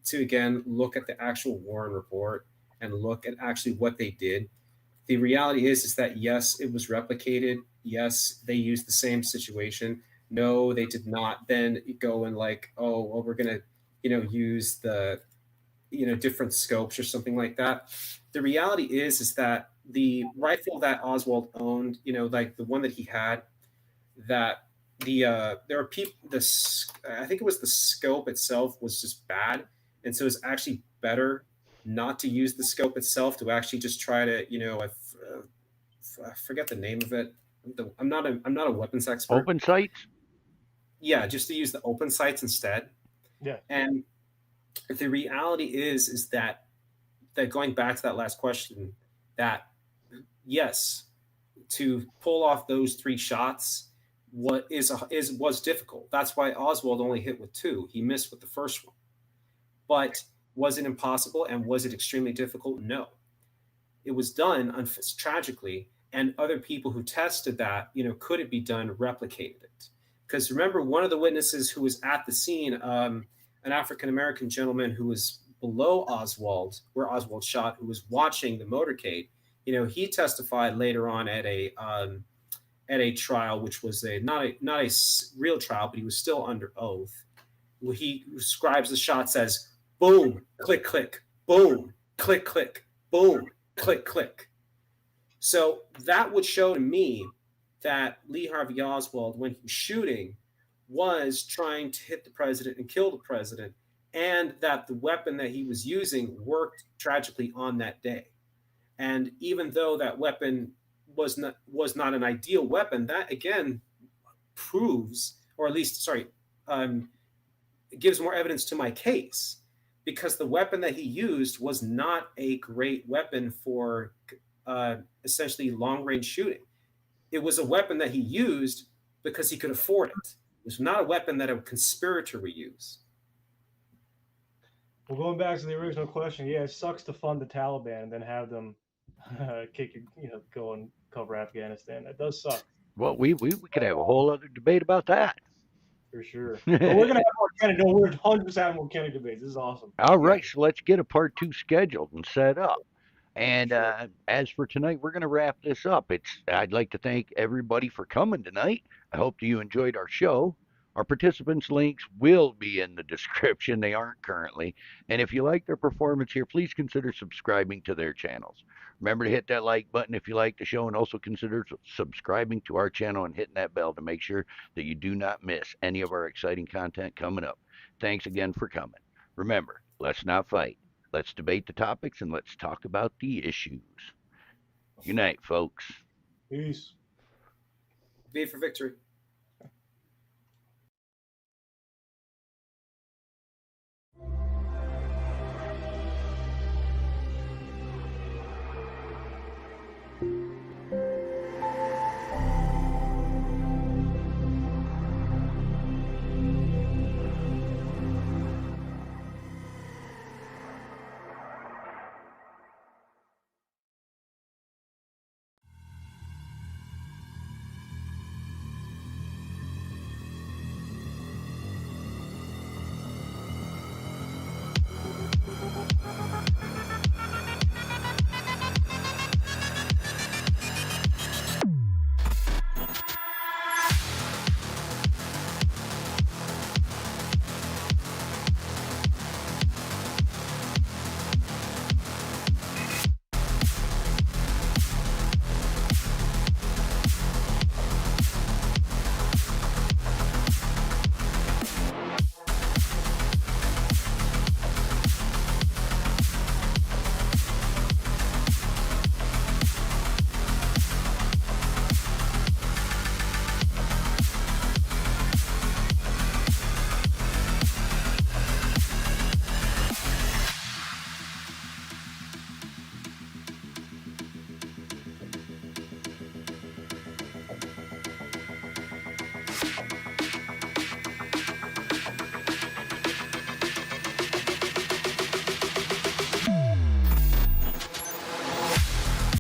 to again look at the actual Warren report and look at actually what they did. The reality is that yes, it was replicated. Yes, they used the same situation. No, they did not then go and we're gonna use the different scopes or something like that. The reality is that the rifle that Oswald owned, like the one that he had, that there are people. I think it was the scope itself was just bad, and so it's actually better not to use the scope itself to actually just try to I forget the name of it. I'm not a weapons expert. Open sights. Yeah, just to use the open sights instead. Yeah, and the reality is that going back to that last question, that yes, to pull off those 3 shots was difficult. That's why Oswald only hit with 2. He missed with the first one. But was it impossible and was it extremely difficult? No. It was done tragically, and other people who tested that, could it be done, replicated it. Because remember, one of the witnesses who was at the scene, an African-American gentleman who was below Oswald, where Oswald shot, who was watching the motorcade, he testified later on at a trial, which was not a real trial, but he was still under oath. He describes the shots as boom, click, click, boom, click, click, boom, click, click. So that would show to me that Lee Harvey Oswald, when he was shooting, was trying to hit the president and kill the president, and that the weapon that he was using worked tragically on that day. And even though that weapon was not an ideal weapon, that again proves, or at least, gives more evidence to my case, because the weapon that he used was not a great weapon for essentially long-range shooting. It was a weapon that he used because he could afford it. It was not a weapon that a conspirator would use. Well, going back to the original question, yeah, it sucks to fund the Taliban and then have them go and cover Afghanistan. That does suck. Well, we could have a whole other debate about that. For sure. But we're going to have more Kennedy. No, we're 100% having more Kennedy debates. This is awesome. All right, so let's get a part 2 scheduled and set up. And Sure. as for tonight, we're going to wrap this up. I'd like to thank everybody for coming tonight. I hope you enjoyed our show. Our participants' links will be in the description. They aren't currently. And if you like their performance here, please consider subscribing to their channels. Remember to hit that like button if you like the show, and also consider subscribing to our channel and hitting that bell to make sure that you do not miss any of our exciting content coming up. Thanks again for coming. Remember, let's not fight. Let's debate the topics and let's talk about the issues. Good night, folks. Peace. V for victory.